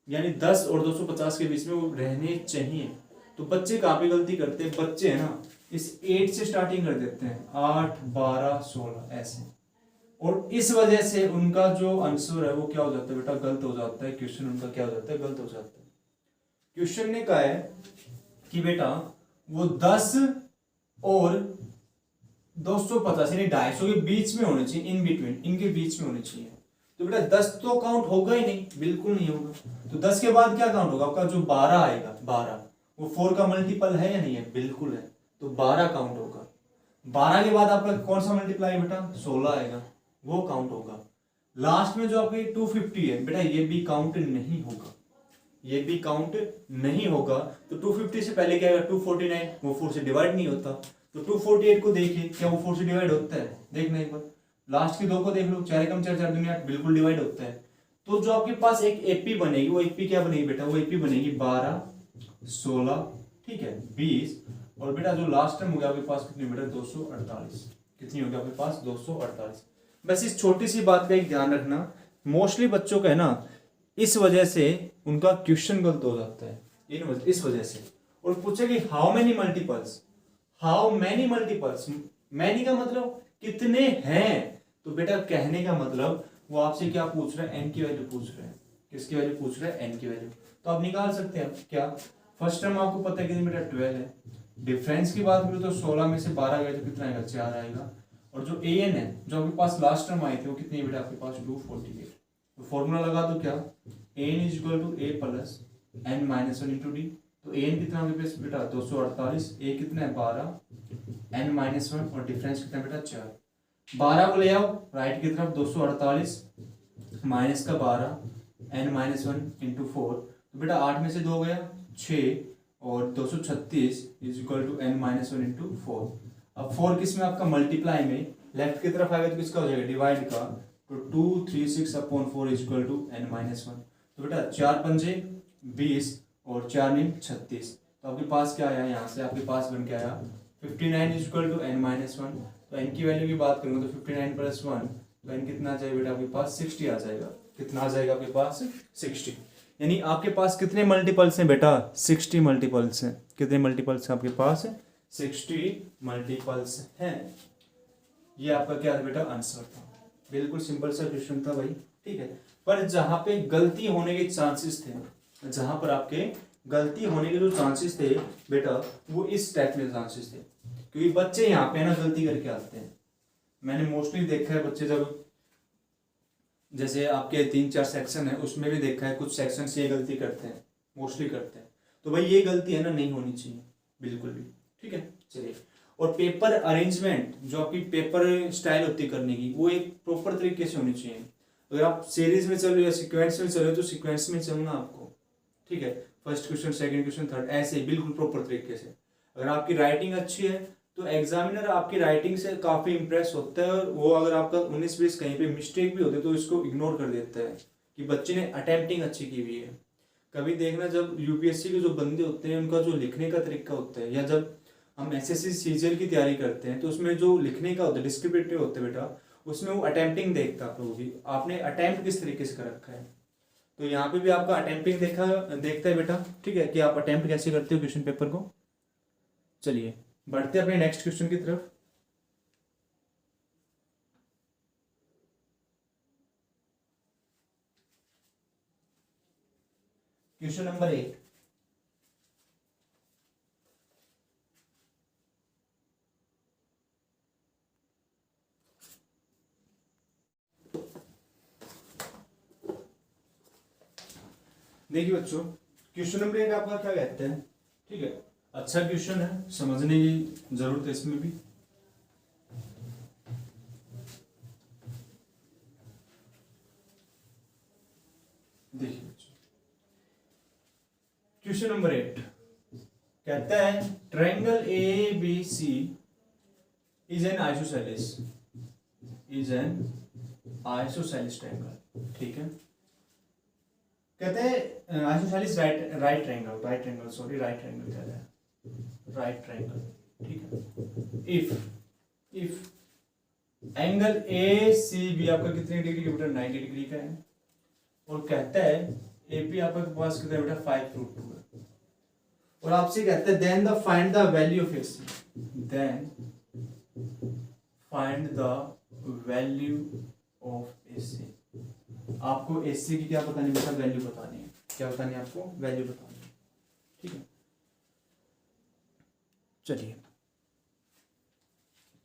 यानी 10 और 250 के बीच में वो रहने चाहिए। तो बच्चे काफी गलती करते हैं, बच्चे है ना इस 8 से स्टार्टिंग कर देते हैं, 8 12 16 ऐसे, और इस वजह से उनका जो आंसर है वो क्या हो जाता है बेटा, गलत हो जाता है। क्वेश्चन उनका क्या हो जाता है, गलत हो जाता है। क्वेश्चन ने कहा है कि बेटा वो 10 और 250 यानी 250 के बीच में होने चाहिए, इन बिटवीन, इनके बीच में होने चाहिए। तो बेटा 10 तो काउंट होगा ही नहीं, बिल्कुल नहीं होगा। तो 10 के बाद क्या काउंट होगा, आपका जो 12 आएगा, 12 वो 4 का मल्टीपल है या नहीं है, बिल्कुल है। तो 12 काउंट होगा। 12 के बाद आपका कौन सा मल्टीप्लाई बेटा, 16 आएगा, वो काउंट होगा। लास्ट में जो आपकी 250 है बेटा ये भी काउंट नहीं होगा, ये भी काउंट नहीं होगा। तो 250 से पहले क्या आएगा, 249, वो 4 से डिवाइड नहीं होता। तो 248 को देखिए, क्या वो 4 से डिवाइड होता है, देखना एक बार। लास्ट के दो को देख लो, 4 कम 4 4 दुनिया 8, बिल्कुल डिवाइड होता है। तो जो आपके पास एक एपी बनेगी, वो एपी क्या बनेगी बेटा, वो एपी बनेगी 12 16, ठीक है 20। और बेटा जो लास्ट टाइम हो गया आपके पास कितनी बेटा, 248। कितनी हो गया आपके पास, 248। बस इस छोटी सी बात का एक ध्यान रखना, मोस्टली बच्चों का है ना इस वजह से उनका क्वेश्चन गलत हो जाता है, इस वजह से। और पूछे कि how many multiples, how many multiples, many का मतलब कितने हैं। तो बेटा कहने का मतलब वो आपसे क्या पूछ रहा है, एन की वैल्यू पूछ रहे हैं। किसकी वैल्यू पूछ रहा है, एन की वैल्यू। तो आप निकाल सकते हैं क्या, फर्स्ट टर्म आपको पता है कितनी बेटा 12 है। डिफरेंस की बात करूं तो 16 में से 12 गए तो कितना आएगा, 4 आएगा। और जो ए एन है जो आपके पास लास्ट टर्म आई थी वो कितनी है बेटा आपके पास, 248। तो फॉर्मूला लगा दो क्या, n is equal to a plus n minus 1 into d. तो एन कितना आपके पास बेटा 248, ए कितना है 12, एन माइनस 1 और डिफरेंस कितना बेटा 4। 12 को ले आओ राइट की तरफ, 248 माइनस का 12, एन माइनस 1 इंटू 4। तो बेटा 8 में से 2 गया 6, और 236 is equal to n minus 1 into 4। अब 4 किस में आपका मल्टीप्लाई में लेफ्ट की तरफ आएगा तो किसका हो जाएगा, डिवाइड का। तो 236 upon 4 is equal to n minus 1। तो बेटा 4 पंजे 20 और 4 नीम 36। तो आपके पास क्या आया, यहाँ से आपके पास बन के आया 59 is equal to n minus 1। तो एन की वैल्यू की बात करूंगा तो 59 प्लस 1, तो एन कितना आ जाएगा बेटा आपके पास 60 आ जाएगा। कितना आ जाएगा आपके पास, 60। यानी आपके पास कितने मल्टीपल्स हैं बेटा, 60 मल्टीपल्स हैं। कितने मल्टीपल्स हैं आपके पास, 60 मल्टीपल्स हैं। ये आपका क्या था बेटा, आंसर था। बिल्कुल सिंपल सा क्वेश्चन था भाई, ठीक है। पर जहां पे गलती होने के चांसेस थे, जहां पर आपके गलती होने के जो चांसेस थे बेटा, वो इस टाइप में चांसेस थे। क्योंकि बच्चे यहाँ पे ना गलती करके आते हैं। मैंने मोस्टली देखा है बच्चे जब, जैसे आपके 3-4 सेक्शन है उसमें भी देखा है कुछ सेक्शन से ये गलती करते हैं, मोस्टली करते हैं। तो भाई ये गलती है ना नहीं होनी चाहिए बिल्कुल भी, ठीक है। चलिए, और पेपर अरेंजमेंट जो आपकी पेपर स्टाइल होती है करने की, वो एक प्रॉपर तरीके से होनी चाहिए। अगर आप सीरीज में चल रहे हो या सीक्वेंस में चल रहे हो तो सीक्वेंस में चलना आपको, ठीक है। First question, second question, third, ऐसे बिल्कुल प्रॉपर तरीके से। अगर आपकी राइटिंग अच्छी है तो एग्जामिनर आपकी राइटिंग से काफ़ी इंप्रेस होता है, और वो अगर आपका 19-20 कहीं पे मिस्टेक भी होते तो इसको इग्नोर कर देता है कि बच्चे ने अटेम्प्टिंग अच्छी की हुई है। कभी देखना जब यूपीएससी के जो बंदे होते हैं उनका जो लिखने का तरीका होता है, या जब हम एसएससी सीजीएल की तैयारी करते हैं तो उसमें जो लिखने का होता है डिस्क्रिप्टिव होता है बेटा, उसमें वो अटेम्प्टिंग देखता है आप लोगों की, आपने अटेम्प्ट किस तरीके से कर रखा है। तो यहाँ पे भी आपका अटेम्प्टिंग देखता है बेटा, ठीक है, कि आप अटेम्प्ट कैसे करते हो क्वेश्चन पेपर को। चलिए बढ़ते हैं अपने नेक्स्ट क्वेश्चन की तरफ। Question number 8। देखिए बच्चों, क्वेश्चन नंबर 8 आपका क्या कहते हैं, ठीक है, अच्छा क्वेश्चन है, समझने की जरूरत है इसमें भी। देखिए बच्चों, क्वेश्चन नंबर 8 कहता है triangle A B C is an isosceles, is an isosceles triangle, ठीक है। कहते हैं आइसोसेलेस राइट ट्रायंगल कहता है, राइट ट्रायंगल, ठीक है। If angle A C B आपका कितने डिग्री का बेटा, 90 डिग्री का है, और कहता है एपी आपके पास कितना बेटा, 5√2 है, और आपसे कहता है then the find the value of AC, then find the value of AC. आपको एसी की क्या बतानी बेटा, वैल्यू बतानी है, क्या बतानी है आपको, वैल्यू बतानी है, ठीक है। चलिए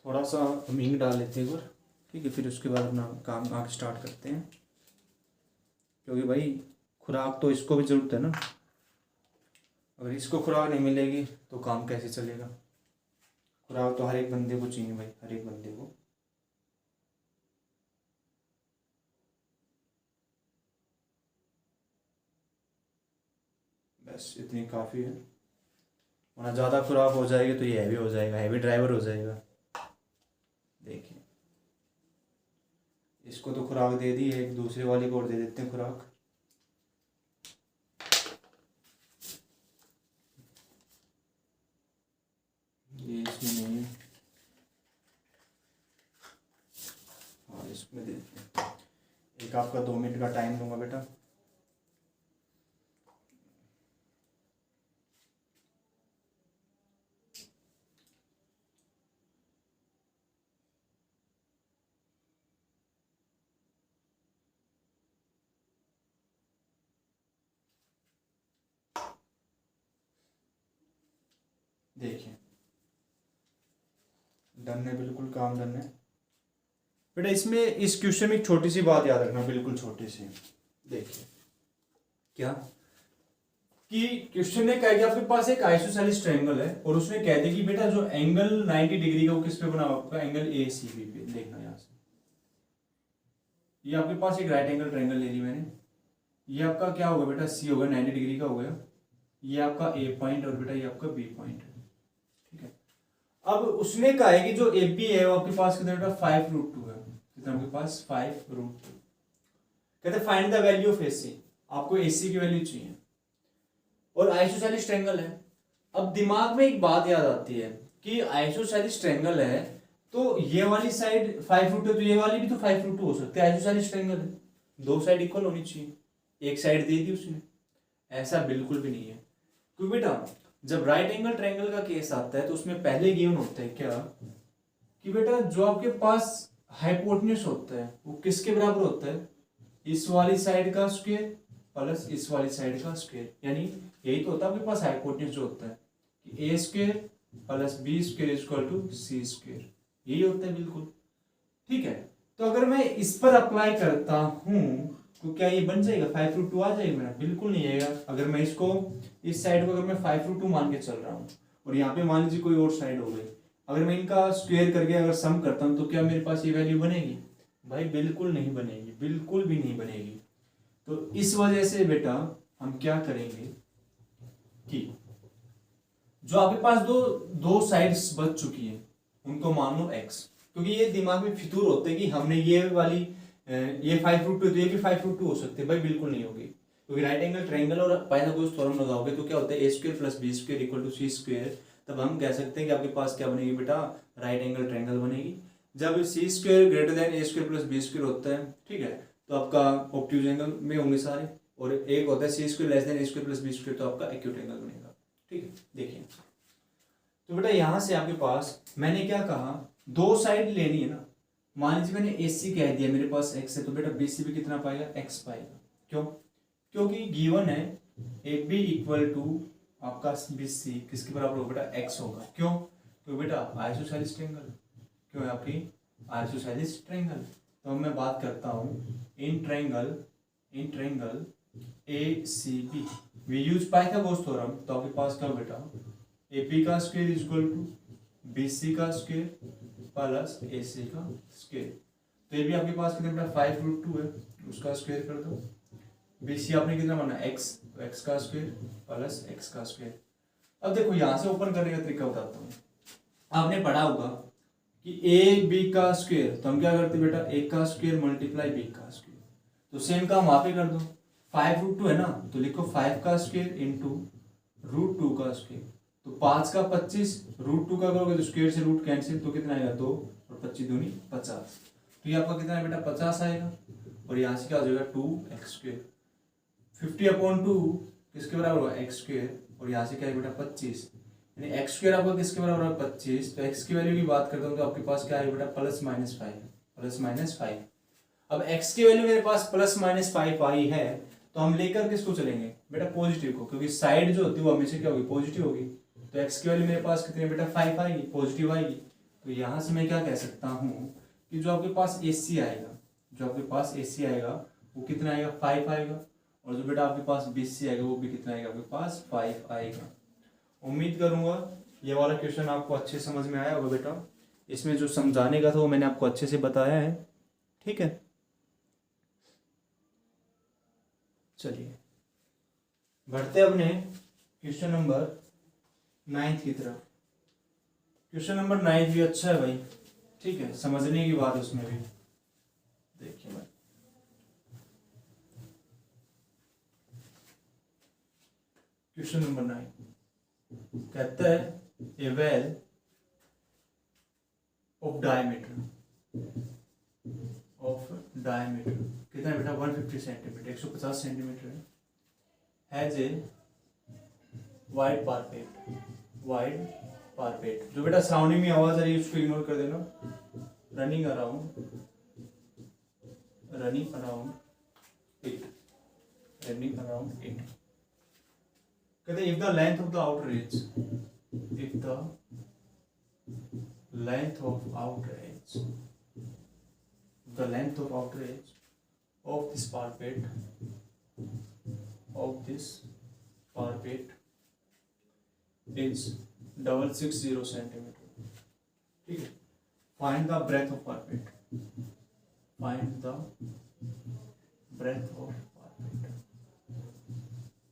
थोड़ा सा मींग डाल लेते हैं एक बार, ठीक है, फिर उसके बाद अपना काम आगे स्टार्ट करते हैं, क्योंकि भाई खुराक तो इसको भी जरूरत है ना, अगर इसको खुराक नहीं मिलेगी तो काम कैसे चलेगा। खुराक तो हर एक बंदे को चाहिए भाई, हर एक बंदे को। बस इतनी काफ़ी है, वरना ज़्यादा खुराक हो जाएगी तो ये हैवी हो जाएगा, हैवी ड्राइवर हो जाएगा। देखिए इसको तो खुराक दे दी है, एक दूसरे वाले को और दे देते हैं खुराक। ये इसमें नहीं है, हाँ इसमें दे देते हैं। एक आपका 2 मिनट का टाइम दूंगा बेटा। देखिए डन है, बिल्कुल काम डन है बेटा। इसमें इस क्वेश्चन में एक छोटी सी बात याद रखना, बिल्कुल छोटी सी। देखिए क्या कि क्वेश्चन ने कहा कि आपके पास एक आइसोसेलेस ट्रायंगल है, और उसने कह दिया कि बेटा जो एंगल 90 डिग्री का वो किस पे बना होगा, एंगल ए सी बी पे। देखना यहाँ से, ये आपके पास एक राइट एंगल ट्रायंगल ले ली मैंने, ये आपका क्या होगा बेटा, सी होगा, 90 डिग्री का हो गया, ये आपका ए पॉइंट, और बेटा ये आपका बी पॉइंट है, ठीक है। अब उसने कहा है कि जो एपी है वो आपके पास कितना बेटा, 5√2 है, कितना आपके पास, 5√2। कहते हैं find the value of AC, आपको एसी की वैल्यू चाहिए, और आइसोसेलेस ट्रायंगल है। अब दिमाग में एक बात याद आती है कि आइसोसेलेस ट्रायंगल है तो ये वाली साइड 5√2, तो ये वाली भी तो 5√2 हो सकती है, आइसोसेलेस ट्रायंगल है, दो साइड इक्वल होनी चाहिए, एक साइड दे दी उसने। ऐसा बिल्कुल भी नहीं है, क्योंकि बेटा जब राइट एंगल ट्रायंगल का केस आता है तो उसमें पहले गिवन होता है क्या, कि बेटा जो आपके पास हाइपोटेन्यूस होता है वो किसके बराबर होता है, इस वाली साइड का स्क्वायर प्लस इस वाली साइड का स्क्वायर, यानी यही तो होता है आपके पास हाइपोटेन्यूस जो होता है कि a square plus b square equal to c square, यही होता है बिल्कुल, ठीक है। तो अगर मैं इस पर अप्लाई करता हूं तो क्या ये बन जाएगा, 5√2 आ जाएगा मेरा, बिल्कुल नहीं आएगा। अगर मैं इसको इस साइड को अगर मैं 5√2 मान के चल रहा हूँ, और यहाँ पे मान लीजिए कोई और साइड हो गई, अगर मैं इनका स्क्वायर करके अगर सम करता हूँ तो क्या मेरे पास ये वैल्यू बनेगी, भाई बिल्कुल नहीं बनेगी, बिल्कुल भी नहीं बनेगी। तो इस वजह से बेटा हम क्या करेंगे कि जो आपके पास दो साइड्स बच चुकी है उनको मान लो x, क्योंकि ये दिमाग में फितूर होते हैं कि हमने ये वाली ये 5√2 तो ये भी 5√2 हो सकते हैं, भाई बिल्कुल नहीं होगी, क्योंकि राइट एंगल ट्रायंगल और पाइथागोरस थ्योरम लगाओगे तो क्या होता है, a² + b² = c² तब हम कह सकते हैं कि आपके पास क्या बनेगी बेटा, राइट एंगल ट्रायंगल बनेगी। जब सी स्क्वायर ग्रेटर देन ए स्क्वायर प्लस बी स्क्वायर होता है, ठीक है, तो आपका ऑब्ट्यूज एंगल में होंगे सारे, और एक होता है सी स्क्वायर लेस देन ए स्क्वायर प्लस बी स्क्वायर, तो आपका एक्यूट एंगल बनेगा। ठीक है, देखिए तो बेटा यहाँ से आपके पास मैंने क्या कहा, दो साइड लेनी है ना। मान लीजिए मैंने AC कह दिया, मेरे पास x है, तो बेटा BC भी कितना पाएगा, x पाएगा। क्यों? क्योंकि गिवन है AB इक्वल टू आपका BC किसके बराबर होगा बेटा, x होगा। क्यों? क्योंकि बेटा आइसोसेलेस ट्रायंगल, क्यों है आपकी आइसोसेलेस ट्रायंगल। तो अब मैं बात करता हूँ in triangle ACB we use Pythagoras theorem, तो आपके पास क्या बेटा, AP का square is equal to BC का स्क्वायर प्लस AC का स्क्वायर। तो ये भी आपके पास कितना बेटा 5√2 है, उसका स्क्वायर कर दो। BC आपने कितना माना x, तो x का स्क्वायर प्लस x का स्क्वायर। अब देखो यहाँ से ओपन करने का तरीका बताता हूँ। आपने पढ़ा होगा कि AB का स्क्वायर, तो हम क्या करते बेटा, A का स्क्वायर मल्टीप्लाई B का स्क्वायर, तो सेम काम वहां पे कर दो। 5√2 है ना, तो लिखो 5 का स्क्वायर इंटू √2 का स्क्वायर, तो 5 का 25, √2 का करोगे तो स्क्वायर से रूट कैंसिल, तो कितना आएगा 2 और 25 दूनी 50। तो ये आपका कितना है बेटा 50 आएगा, और यहाँ से क्या हो जाएगा 2x²। 50/2 किसके बराबर होगा x², और यहाँ से क्या है बेटा 25, यानी x² आपका किसके बराबर होगा 25। तो x की वैल्यू की बात करता हूँ तो आपके पास क्या है बेटा +-5। अब x की वैल्यू मेरे पास +-5 आई है, तो हम लेकर किसको चलेंगे बेटा, पॉजिटिव को, क्योंकि साइड जो होती है वो हमेशा क्या होगी, पॉजिटिव होगी। तो x की वैल्यू मेरे पास कितनी बेटा 5 आएगी, पॉजिटिव आएगी। तो यहाँ से मैं क्या कह सकता हूँ कि जो आपके पास AC आएगा, वो कितना आएगा 5 आएगा, और जो बेटा आपके पास BC आएगा वो भी कितना आएगा आपके पास 5 आएगा। उम्मीद करूंगा ये वाला क्वेश्चन आपको अच्छे समझ में आया होगा बेटा। इसमें जो समझाने का था वो मैंने आपको अच्छे से बताया है, ठीक है। चलिए बढ़ते अपने क्वेश्चन नंबर 9 की तरफ। क्वेश्चन नंबर 9 भी अच्छा है भाई, ठीक है, समझने की बात उसमें भी। देखिए भाई क्वेश्चन नंबर 9 कहता है ए वेल ऑफ डायमीटर कितना है बेटा 150 सेंटीमीटर, 150 सेंटीमीटर है, हैज ए वाइड पारपेट। जो बेटा सराउंडिंग में आवाज आ रही है उसको इग्नोर कर देना। रनिंग अराउंड इट कहते हैं if the length of the outer edge of this parapet is 660 centimetre, ठीक है। Find the breadth of parapet।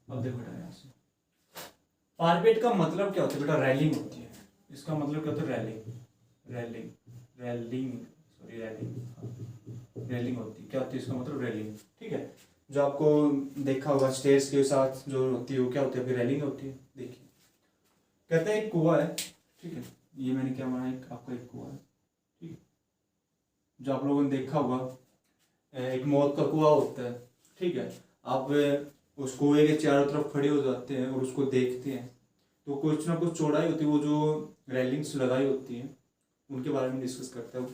अब देखो बेटा यहाँ से पारपेट का मतलब क्या होता है बेटा, रैलिंग होती है। इसका मतलब क्या होता है, रैलिंग होती है। क्या होती है इसका मतलब, रैलिंग, ठीक है। जो आपको देखा होगा स्टेयर्स के साथ जो होती है वो क्या होती है, रैलिंग होती है। देखिए कहते हैं एक कुआं है, ठीक है, ये मैंने क्या माना, आपका एक कुआं है, ठीक है। जो आप लोगों ने देखा होगा एक मौत का कुआं होता है, ठीक है। आप उस कुएं के चारों तरफ खड़े हो जाते हैं और उसको देखते हैं, तो कुछ ना कुछ चौड़ाई होती है, वो जो रेलिंग्स लगाई होती हैं उनके बारे में डिस्कस करते हैं।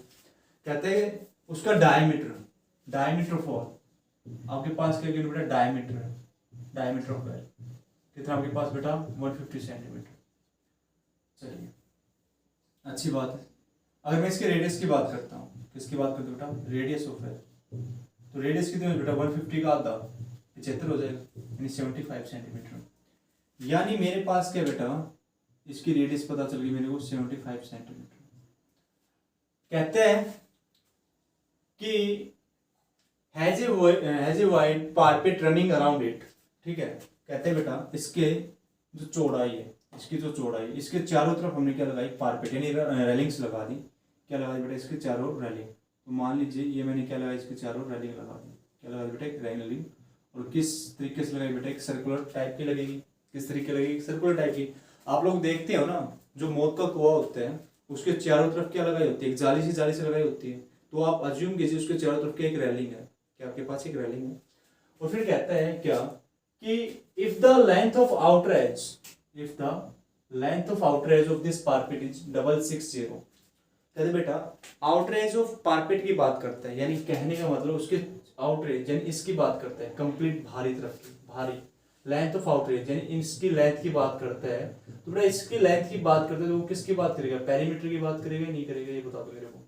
कहते हैं उसका डायमीटर फॉल आपके पास क्या बेटा, डायमीटर ऑफ वेल कितना आपके पास बेटा 150 सेंटीमीटर। चलिए अच्छी बात है। अगर मैं इसके रेडियस की बात करता हूँ, किसकी बात करता हूँ बेटा, रेडियस ऑफ वेल, तो रेडियस कितनी है बेटा 150 का आधा 75 हो जाएगा, यानी 75 सेंटीमीटर। यानी मेरे पास क्या बेटा, इसकी रेडियस पता चल गई मेरे को 75 सेंटीमीटर। कहते हैं कि has a wide parapet running around it, ठीक है। कहते हैं बेटा इसके जो चौड़ाई है, इसके चारों तरफ हमने क्या लगाई, पारपेट यानी रेलिंग्स लगा दी। क्या लगा दी बेटा, इसके चारों रेलिंग। तो मान लीजिए ये मैंने क्या लगाया, इसके चारों रेलिंग लगा दी। क्या लगा दी बेटा, एक रेलिंग। और किस तरीके से लगाई बेटा, एक सर्कुलर टाइप की लगेगी। किस तरीके लगेगी, सर्कुलर टाइप की। आप लोग देखते हो ना जो मौत का कुआं होता है उसके चारों तरफ क्या लगाई होती है, एक जाली से लगाई होती है। तो आप अज्यूम कीजिए उसके चारों तरफ क्या एक रेलिंग है, क्या आपके पास एक रेलिंग है। और फिर कहता है क्या कि if the length of outer as of this parapet is 660, कहते बेटा आउटर एज ऑफ पार्पेट की बात करता है, यानी कहने का मतलब उसके आउटर एज यानी इसकी बात करता है, कंप्लीट भारी तरफ की, भारी लेंथ ऑफ आउटर एज यानी इसकी लेंथ की बात करता है। तो बेटा इसकी लेंथ की बात करते हैं तो वो किसकी बात करेगा, पेरीमीटर की बात करेगा नहीं करेगा, ये बता दो मेरे को।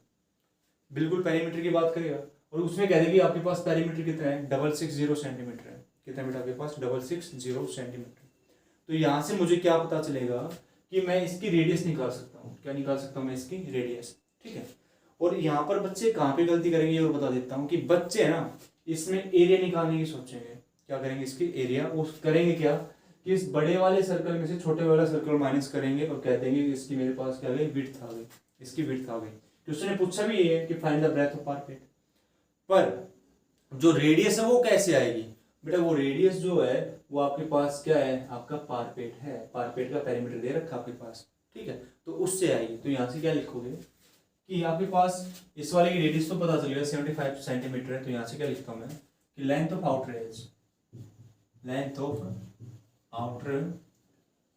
बिल्कुल पेरीमीटर की बात करेगा। और उसमें कह देगी आपके पास पेरीमीटर कितना है, 660 सेंटीमीटर है। कितना बेटा आपके पास, 660 सेंटीमीटर। तो यहाँ से मुझे क्या पता चलेगा कि मैं इसकी रेडियस निकाल सकता हूँ। क्या निकाल सकता हूँ मैं इसकी रेडियस, ठीक है। और यहाँ पर बच्चे कहाँ पे गलती करेंगे और बता देता हूँ कि बच्चे है ना इसमें एरिया निकालने की सोचेंगे। क्या करेंगे, इसकी एरिया उस करेंगे क्या कि इस बड़े वाले सर्कल में से छोटे वाला सर्कल माइनस करेंगे और कह देंगे इसकी मेरे पास क्या आ गई, विड्थ आ गई, इसकी विड्थ आ गई। क्वेश्चन ने पूछा भी ये है कि find the breadth of parapet, पर जो रेडियस है वो कैसे आएगी बेटा, वो रेडियस जो है वो आपके पास क्या है, आपका पार्पेट है, पार्पेट का पेरीमीटर दे रखा आपके पास, ठीक है। तो उससे आएगी। तो यहाँ से क्या लिखोगे कि आपके पास इस वाले की रेडियस तो पता चल गया 75 सेंटीमीटर है। तो यहाँ से क्या लिखता हूँ मैं कि length of outer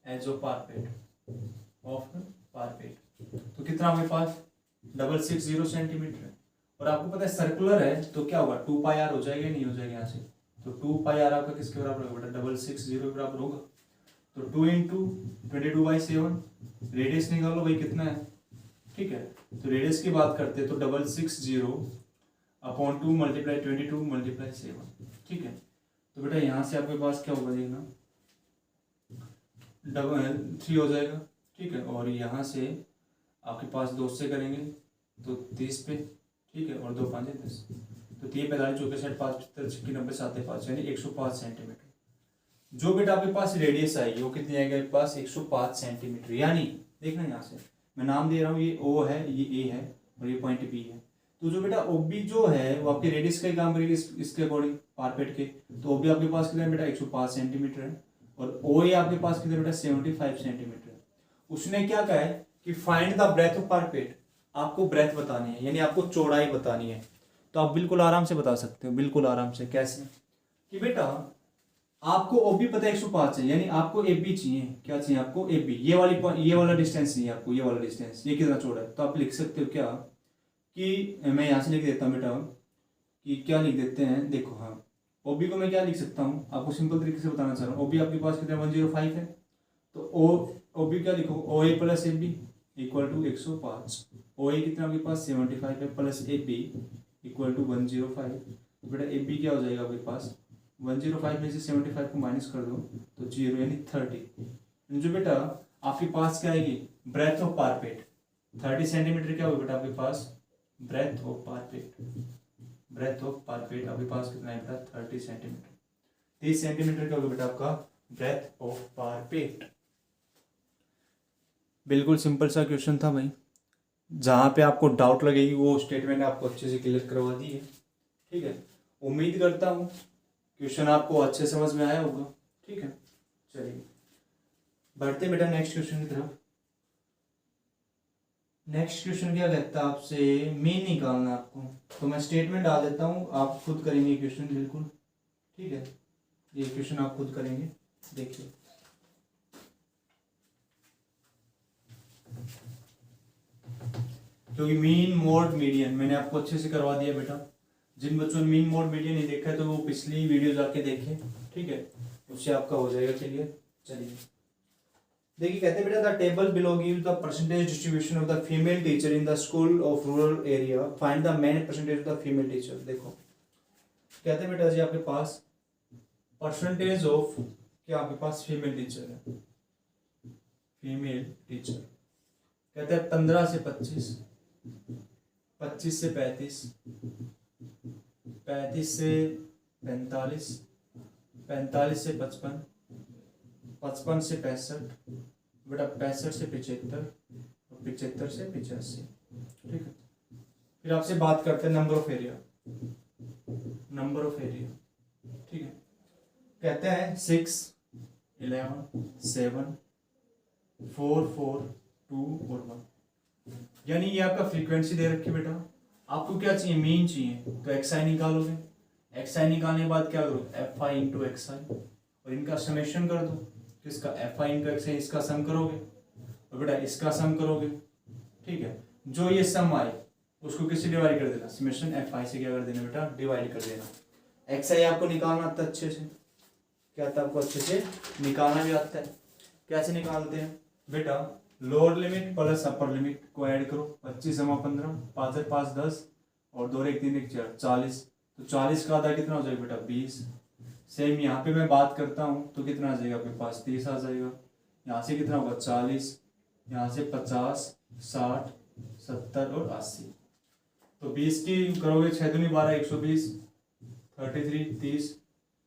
as of parapet तो कितना आपके पास 660 सेंटीमीटर है। और आपको पता है सर्कुलर है तो क्या होगा, 2 पाई आर हो जाएगा, नहीं हो जाएगा यहाँ से। तो 2 पाई आर आपका किसके बराबर होगा बेटा, 660 के बराबर होगा। तो 2 इंटू 22/7 रेडियस निकालो भाई कितना है, ठीक है। तो रेडियस की बात करते हैं तो 660/2 मल्टीप्लाई 22 मल्टीप्लाई 7, ठीक है। तो बेटा यहाँ से आपके पास क्या होगा देखना, 3 हो जाएगा, ठीक है। और यहाँ से आपके पास 2 से करेंगे तो 30 पे, ठीक है। और 2 5 10, तो 3 45 24 60 5 75 90 7 5 यानी 105 सेंटीमीटर। जो बेटा आपके पास रेडियस आएगी वो कितनी आएगी आपके पास, 105 सेंटीमीटर। यानी देखना यहाँ से मैं नाम दे रहा हूँ, ये O है, ये A है और ये पॉइंट B है। तो जो बेटा OB जो है वो आपकी रेडियस का ही काम करेगी इसके अकॉर्डिंग पार्पेट के। तो OB आपके पास कितना है बेटा, 105 सेंटीमीटर है। और OA आपके पास कितना बेटा, 75 सेंटीमीटर है। उसने क्या कहा है कि find the breadth of parapet, आपको ब्रेथ बतानी है यानी आपको चौड़ाई बतानी है। तो आप बिल्कुल आराम से बता सकते हो, बिल्कुल आराम से। कैसे कि बेटा आपको OB पता है 105 है, यानी आपको AB चाहिए। क्या चाहिए आपको, AB, ये वाला डिस्टेंस चाहिए आपको, ये वाला डिस्टेंस, ये कितना चौड़ा है। तो आप लिख सकते हो क्या कि मैं यहाँ से लिख देता हूँ बेटा कि क्या लिख देते हैं, देखो हाँ OB को मैं क्या लिख सकता हूँ, आपको सिंपल तरीके से बताना चाह रहा हूँ। OB आपके पास कितना 105 है, तो OB क्या लिखो, OA plus AB equal to 105। OA कितना आपके पास 75 है प्लस AB इक्वल टू 105। तो बेटा AB क्या हो जाएगा आपके पास, 105 में से 75 को माइनस कर दो तो 0 यानी 30। जो बेटा आपके पास क्या आएगी, ब्रेथ ऑफ पार्पेट 30 सेंटीमीटर क्या होगा बेटा आपके पास, ब्रेथ ऑफ पार्पेट आपके पास कितना है बेटा 30 सेंटीमीटर। 30 सेंटीमीटर क्या होगा बेटा आपका ब्रेथ ऑफ पार्पेट। बिल्कुल सिंपल सा क्वेश्चन था भाई। जहाँ पे आपको डाउट लगेगी वो स्टेटमेंट आपको अच्छे से क्लियर करवा दी है, ठीक है। उम्मीद करता हूँ क्वेश्चन आपको अच्छे समझ में आया होगा, ठीक है। चलिए बढ़ते बेटा नेक्स्ट क्वेश्चन की तरफ। नेक्स्ट क्वेश्चन क्या कहता है आपसे, मीन निकालना आपको। तो मैं स्टेटमेंट डाल देता हूँ, आप खुद करेंगे क्वेश्चन, बिल्कुल ठीक है। ये क्वेश्चन आप खुद करेंगे, देखिए। क्योंकि मीन मोड मीडियन मैंने आपको अच्छे से करवा दिया बेटा। जिन बच्चों ने मीन मोड मीडियन नहीं देखा है तो वो पिछली वीडियो जाके देखें, ठीक है, उससे आपका हो जाएगा क्लियर। चलिए देखिए, कहते हैं बेटा the table below gives the percentage distribution of the female teacher in the school of rural area, find the main percentage of the female teacher. देखो कहते हैं बेटा जी आपके पास परसेंटेज ऑफ क्या आपके पास फीमेल टीचर है, फीमेल टीचर कहते हैं 15 से 25, 25 से 35, 35 से 45, 45 से 55, 55 से 65, बेटा 65 से 75 और 75 से 85, ठीक है। फिर आपसे बात करते हैं नंबर ऑफ एरिया, ठीक है। कहते हैं 6, 11, 7, 4, 4, 2 और 1, यानी ये आपका फ्रीक्वेंसी दे रखी बेटा। आपको क्या चाहिए, मीन चाहिए, तो एक्स आई निकालोगे। एक्स आई निकालने के बाद क्या करो, एफ आई इंटू एक्स आई, और इनका समेशन कर दो। किसका, एफ आई इंटू एक्स आई, इसका सम करोगे और बेटा इसका सम करोगे, ठीक है। जो ये सम आए उसको किससे डिवाइड कर देना, समेशन एफ आई से क्या कर देना बेटा, डिवाइड कर देना। एक्स आई आपको निकालना आता है अच्छे से, क्या आता है आपको अच्छे से निकालना भी आता है। कैसे निकालते हैं बेटा, lower limit plus upper limit को ऐड करो, 25 जमा 15, 5 और 5 10, और 2 और 1 3 1 4 40, तो 40 का आधा कितना हो जाएगा बेटा 20। सेम यहाँ पे मैं बात करता हूँ तो कितना आ जाएगा आपके पास, 30 आ जाएगा। यहाँ से कितना होगा 40, यहाँ से 50 60 70 और 80, तो 20 की करोगे 6 दूनी 12 120, 33 30,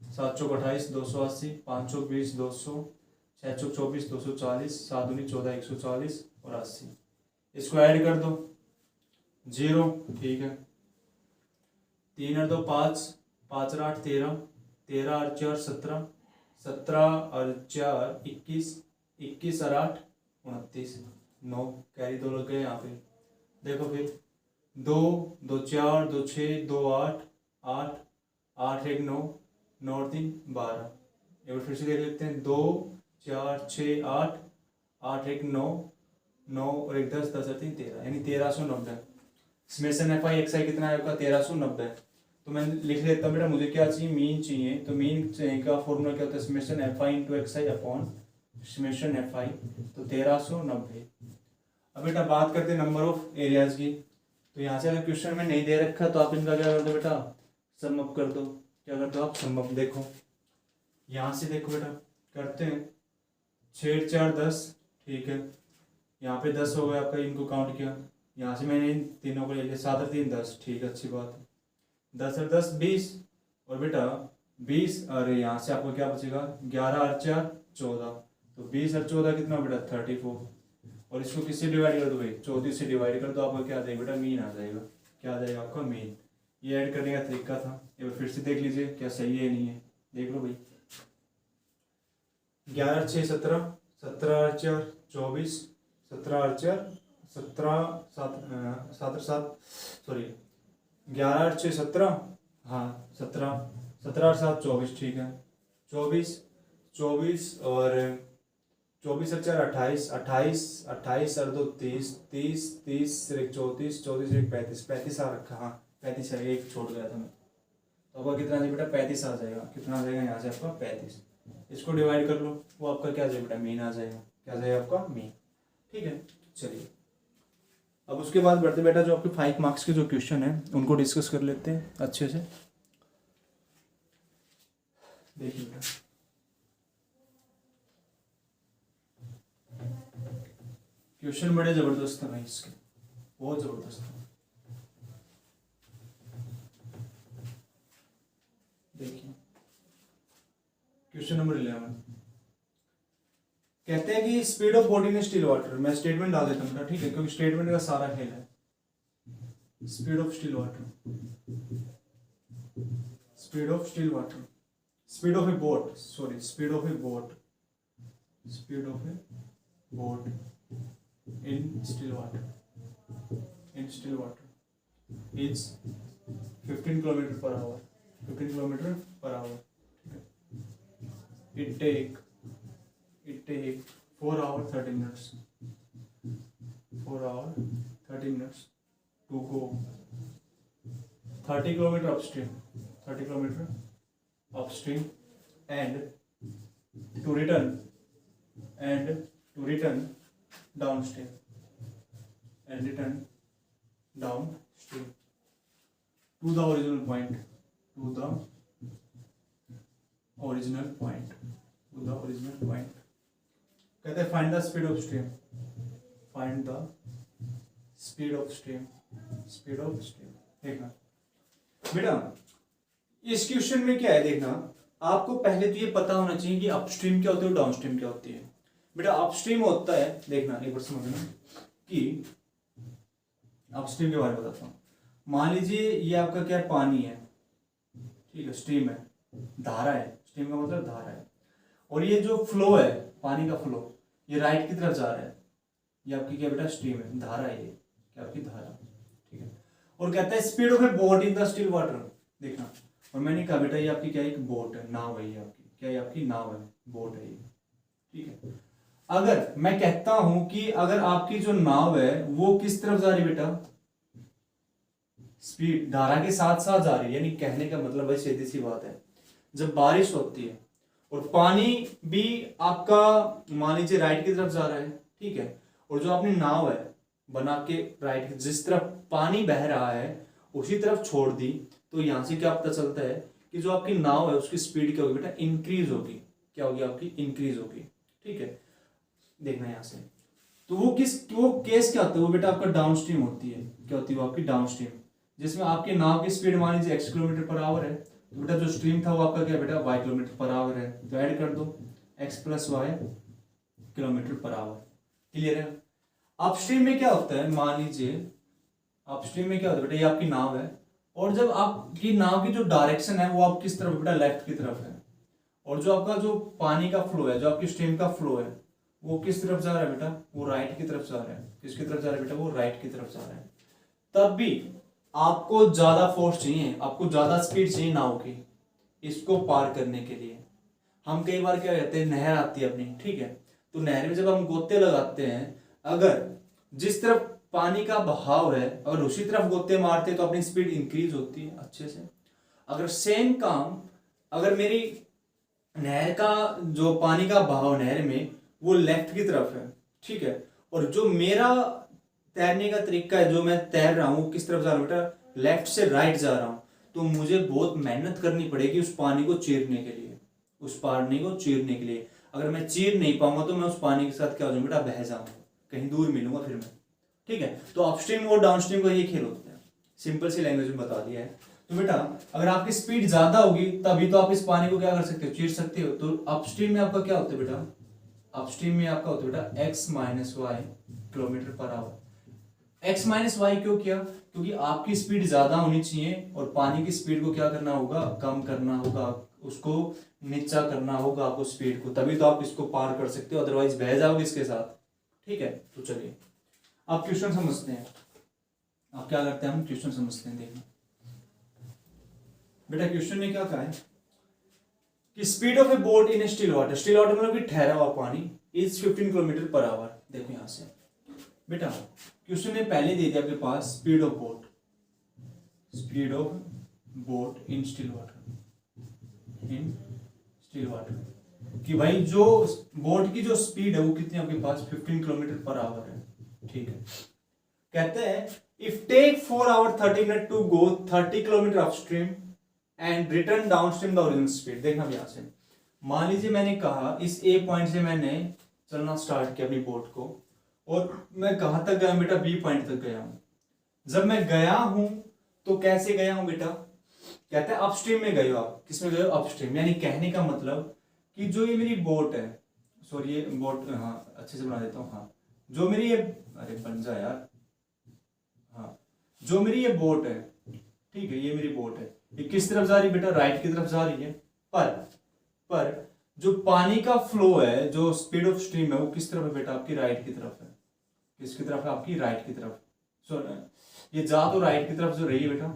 7 चौक 28 280, 5 चौक 20 200, 6 चौक 24 240, 7 दूनी 14 140 और 80। इसको ऐड कर दो 0, ठीक है। 3 और 2 5, 5 और 8 13, 13 और 4 17, 17 और 4 21, 21 और 8 29, 9 कैरी 2 लग गए यहाँ पे। देखो फिर 2 2 4 2 6 2 8 8 8 1 9 9 और 3 12। एक बार फिर से देख लेते हैं, 2 4 6 8 8 1 9 9 और 1 10 10 और 3 13, यानी 1390। समेशन एफ आई एक्स आई कितना है आपका 1390। तो मैं लिख लेता हूँ बेटा, मुझे क्या चाहिए, मीन चाहिए। तो मीन का फॉर्मूला क्या होता है, summation F I into x I upon summation F I, तो 1390। अब बेटा बात करते हैं नंबर ऑफ एरियाज की। तो यहाँ से अगर क्वेश्चन में नहीं दे रखा तो आप इनका क्या कर दो बेटा, सम अप कर दो। क्या कर दो आप, सम अप। देखो यहाँ से देखो बेटा, करते हैं 6 4 10, ठीक है। यहाँ पे 10 हो गया आपका, इनको काउंट किया। यहाँ से मैंने इन तीनों को ले लिया, 7 और 3 10, ठीक है, अच्छी बात है। 10 और 10 20, और बेटा 20 और यहाँ से आपको क्या बचेगा, 11 और 4 14, तो 20 और 14 कितना बेटा 34, और इसको किससे डिवाइड कर दो भाई, 34 से डिवाइड कर दो, आपका क्या आ जाएगा बेटा, मीन आ जाएगा। क्या आ जाएगा आपका, मीन। ये ऐड करने का तरीका था, एक बार फिर से देख लीजिए क्या सही है नहीं है, देख लो भाई। 11 और 6 17, 17 और 4 24, 17 और 4 17 7 और 7 सॉरी 11 और 6 17, हाँ 17 17 और 7 24, ठीक है। 24 24 और 24 और 4 28 28 28 और 2 30 30 30 और 1 34 34 और 1 35 35 आ रखा, हाँ 35 है, एक छोड़ गया था मैं। तो आपका कितना आ जाएगा बेटा 35 आ जाएगा। कितना आ जाएगा यहाँ से आपका 35, इसको डिवाइड कर लो, वो आपका क्या आ जाएगा बेटा, मीन आ जाएगा। क्या आ जाएगा आपका, मीन, ठीक है। चलिए अब उसके बाद बढ़ते बेटा, जो आपके 5 मार्क्स के जो क्वेश्चन है उनको डिस्कस कर लेते हैं अच्छे से। देखिए बेटा, क्वेश्चन बड़े जबरदस्त है भाई इसके, बहुत जबरदस्त है। देखिए क्वेश्चन नंबर 11 कहते हैं कि speed of boat in still water. मैं स्टेटमेंट डाल देता हूँ, ठीक है, क्योंकि स्टेटमेंट का सारा खेल है। Speed of still water, speed of still water, speed of A boat, sorry speed of A boat, speed of A boat in still water, in still water is 15 kilometer per hour, 15 kilometer per hour. It take 4 hour 30 minutes, 4 hour 30 minutes to go 30 kilometer upstream, 30 kilometer upstream, and to return downstream, and return downstream to the original point, to the original point, to the original point. कहते हैं find the speed of stream, find the speed of stream, speed of stream। देखना बेटा, इस question में क्या है, देखना आपको पहले तो ये पता होना चाहिए कि अपस्ट्रीम क्या होती है और डाउनस्ट्रीम क्या होती है। बेटा अपस्ट्रीम होता है, देखना एक बार समझना कि अपस्ट्रीम के बारे में बताता हूँ। मान लीजिए ये आपका क्या है, पानी है, ठीक है, स्ट्रीम है, धारा है, स्ट्रीम का मतलब धारा है, और ये जो फ्लो है, पानी का फ्लो, ये राइट की तरफ जा रहा है, ये आपकी क्या बेटा स्ट्रीम है, धारा है, ये क्या आपकी धारा, ठीक है। और कहता है speed of A boat in the still water, देखना। और मैंने कहा बेटा ये आपकी क्या एक बोट है, नाव है, ये आपकी क्या, ये आपकी नाव है, बोट है ये, ठीक है। अगर मैं कहता हूं कि अगर आपकी जो नाव है वो किस तरफ जा रही है बेटा, स्पीड धारा के साथ साथ जा रही है, यानी कहने का मतलब है सीधी सी बात है, जब बारिश होती है और पानी भी आपका मान लीजिए राइट की तरफ जा रहा है, ठीक है, और जो आपने नाव है बना के राइट जिस तरफ पानी बह रहा है उसी तरफ छोड़ दी, तो यहां से क्या पता चलता है कि जो आपकी नाव है उसकी स्पीड क्या होगी बेटा, इंक्रीज होगी, क्या होगी आपकी, इंक्रीज होगी, ठीक है। देखना यहां से, तो वो केस क्या होता है, वो बेटा आपका डाउन स्ट्रीम होती है, क्या होती है वो आपकी डाउन स्ट्रीम, जिसमें आपकी नाव की स्पीड मान लीजिए x किलोमीटर पर आवर है, तो बेटा जो स्ट्रीम था वो आपका क्या बेटा y किलोमीटर पर आवर है, तो ऐड कर दो x plus y kilometre per hour, clear है। अपस्ट्रीम में क्या होता है, मान लीजिए अपस्ट्रीम में क्या होता है बेटा, ये आपकी नाव है, और जब आपकी नाव की जो डायरेक्शन है वो आप किस तरफ बेटा, लेफ्ट की तरफ है, और जो आपका जो पानी का फ्लो है, जो आपकी स्ट्रीम का फ्लो है वो किस तरफ जा रहा है बेटा, वो राइट की तरफ जा रहा है, किसकी तरफ जा रहा है बेटा, वो राइट की तरफ जा रहा है। तब भी आपको ज्यादा फोर्स चाहिए, आपको ज्यादा स्पीड चाहिए नाव की इसको पार करने के लिए। हम कई बार क्या कहते हैं, नहर आती है अपनी, ठीक है, तो नहर में जब हम गोते लगाते हैं, अगर जिस तरफ पानी का बहाव है और उसी तरफ गोते मारते हैं तो अपनी स्पीड इंक्रीज होती है अच्छे से। अगर सेम काम अगर मेरी नहर का जो पानी का बहाव नहर में वो लेफ्ट की तरफ है, ठीक है, और जो मेरा तैरने का तरीका है, जो मैं तैर रहा हूँ किस तरफ जा रहा हूँ बेटा, लेफ्ट से राइट जा रहा हूँ, तो मुझे बहुत मेहनत करनी पड़ेगी उस पानी को चीरने के लिए, उस पानी को चीरने के लिए। अगर मैं चीर नहीं पाऊंगा तो मैं उस पानी के साथ क्या हो जाऊंगा बेटा, बह जाऊंगा, कहीं दूर मिलूंगा फिर मैं, ठीक है। तो अपस्ट्रीम और डाउनस्ट्रीम का ये खेल होता है, सिंपल सी लैंग्वेज में बता दिया है। तो बेटा अगर आपकी स्पीड ज्यादा होगी तभी तो आप इस पानी को क्या कर सकते हो, चीर सकते हो। तो अपस्ट्रीम में आपका क्या होता है बेटा, अपस्ट्रीम में आपका होता है बेटा x minus y kilometre per hour. x minus y क्यों किया, क्योंकि आपकी स्पीड ज्यादा होनी चाहिए और पानी की स्पीड को क्या करना होगा, कम करना होगा, उसको नीचा करना होगा आपको स्पीड को, तभी तो आप इसको पार कर सकते हो, अदरवाइज बह जाओगे इसके साथ, ठीक है। तो चलिए आप क्वेश्चन समझते हैं, आप क्या करते हैं, हम क्वेश्चन समझते हैं। देखना बेटा क्वेश्चन ने क्या कहा है कि speed of A boat in still water, still water मतलब कि ठहरा हुआ पानी, इज 15 किलोमीटर पर आवर। देखो यहां से बेटा क्वेश्चन ने पहले दे दिया आपके पास speed of boat, speed of boat in still water, in still water, कि भाई जो बोट की जो स्पीड है वो कितनी आपके पास 15 किलोमीटर पर आवर है, ठीक है। कहते हैं if take 4 hour 30 minute to go 30 kilometre upstream and return downstream the original speed. देखना भी यहां से, मान लीजिए मैंने कहा इस ए पॉइंट से मैंने चलना स्टार्ट किया अपनी बोट को, और मैं कहां तक गया बेटा, बी पॉइंट तक गया हूं। जब मैं गया हूं तो कैसे गया हूं बेटा, कहते हैं अपस्ट्रीम में गए हो आप, किसमें गए हो, अपस्ट्रीम, यानी कहने का मतलब कि जो ये मेरी बोट है, सॉरी ये बोट, हाँ अच्छे से बना देता हूँ, हाँ जो मेरी ये, अरे बन जा यार, हाँ जो मेरी ये बोट है, ठीक है, ये मेरी बोट है, ये किस तरफ जा रही है बेटा, राइट की तरफ जा रही है, पर जो पानी का फ्लो है, जो स्पीड ऑफ स्ट्रीम है वो किस तरफ है बेटा, आपकी राइट की तरफ है, किसकी तरफ है, आपकी राइट की तरफ। सो ये जा तो राइट की तरफ जो रही है बेटा,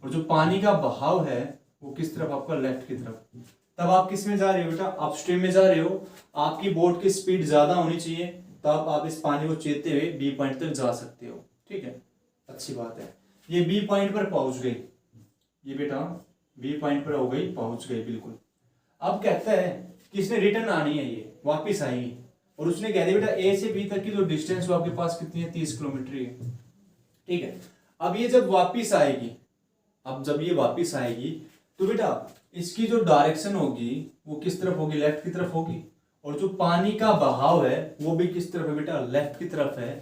और जो पानी का बहाव है वो किस तरफ, आपका लेफ्ट की तरफ। तब आप किस में जा रहे हो बेटा, अपस्ट्रीम में जा रहे हो, आपकी बोट की स्पीड ज्यादा होनी चाहिए, तब आप इस पानी को चीरते हुए बी पॉइंट तक जा सकते हो, ठीक है, अच्छी बात है। ये बी पॉइंट पर पहुंच गई, ये बेटा बी पॉइंट पर हो गई, पहुंच गई बिल्कुल। अब कहता है कि इसने रिटर्न आनी है, ये वापिस आएगी, और उसने कह दिया बेटा ए से बी तक की जो डिस्टेंस वो आपके पास कितनी है, 30 किलोमीटर है, ठीक है। अब ये जब वापिस आएगी, अब जब ये वापिस आएगी तो बेटा इसकी जो डायरेक्शन होगी वो किस तरफ होगी, लेफ्ट की तरफ होगी, और जो पानी का बहाव है वो भी किस तरफ है बेटा, लेफ्ट की तरफ है।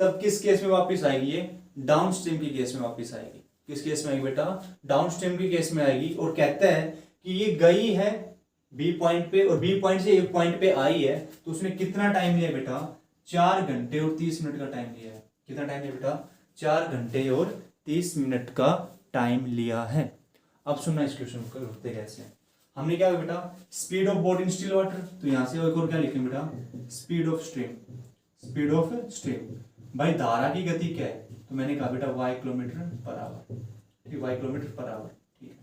तब किस केस में वापिस आएगी, ये डाउन स्ट्रीम की केस में वापिस आएगी। किस केस में आएगी बेटा, डाउन स्ट्रीम की केस में आएगी। और कहता है कि ये गई है बी पॉइंट पे और बी पॉइंट से एक पॉइंट पे आई है, तो उसने कितना टाइम लिया बेटा, 4 घंटे और 30 मिनट का टाइम लिया है। कितना टाइम लिया बेटा, 4 घंटे और 30 मिनट का टाइम लिया है। अब सुनना इस क्वेश्चन को करते कैसे हैं। हमने क्या किया बेटा, speed of boat in still water, तो यहां से एक और क्या लिखेंगे बेटा, speed of stream, speed of stream. भाई धारा की गति क्या है, तो मैंने कहा बेटा y किलोमीटर पर आवर, ठीक, y किलोमीटर पर आवर, ठीक है।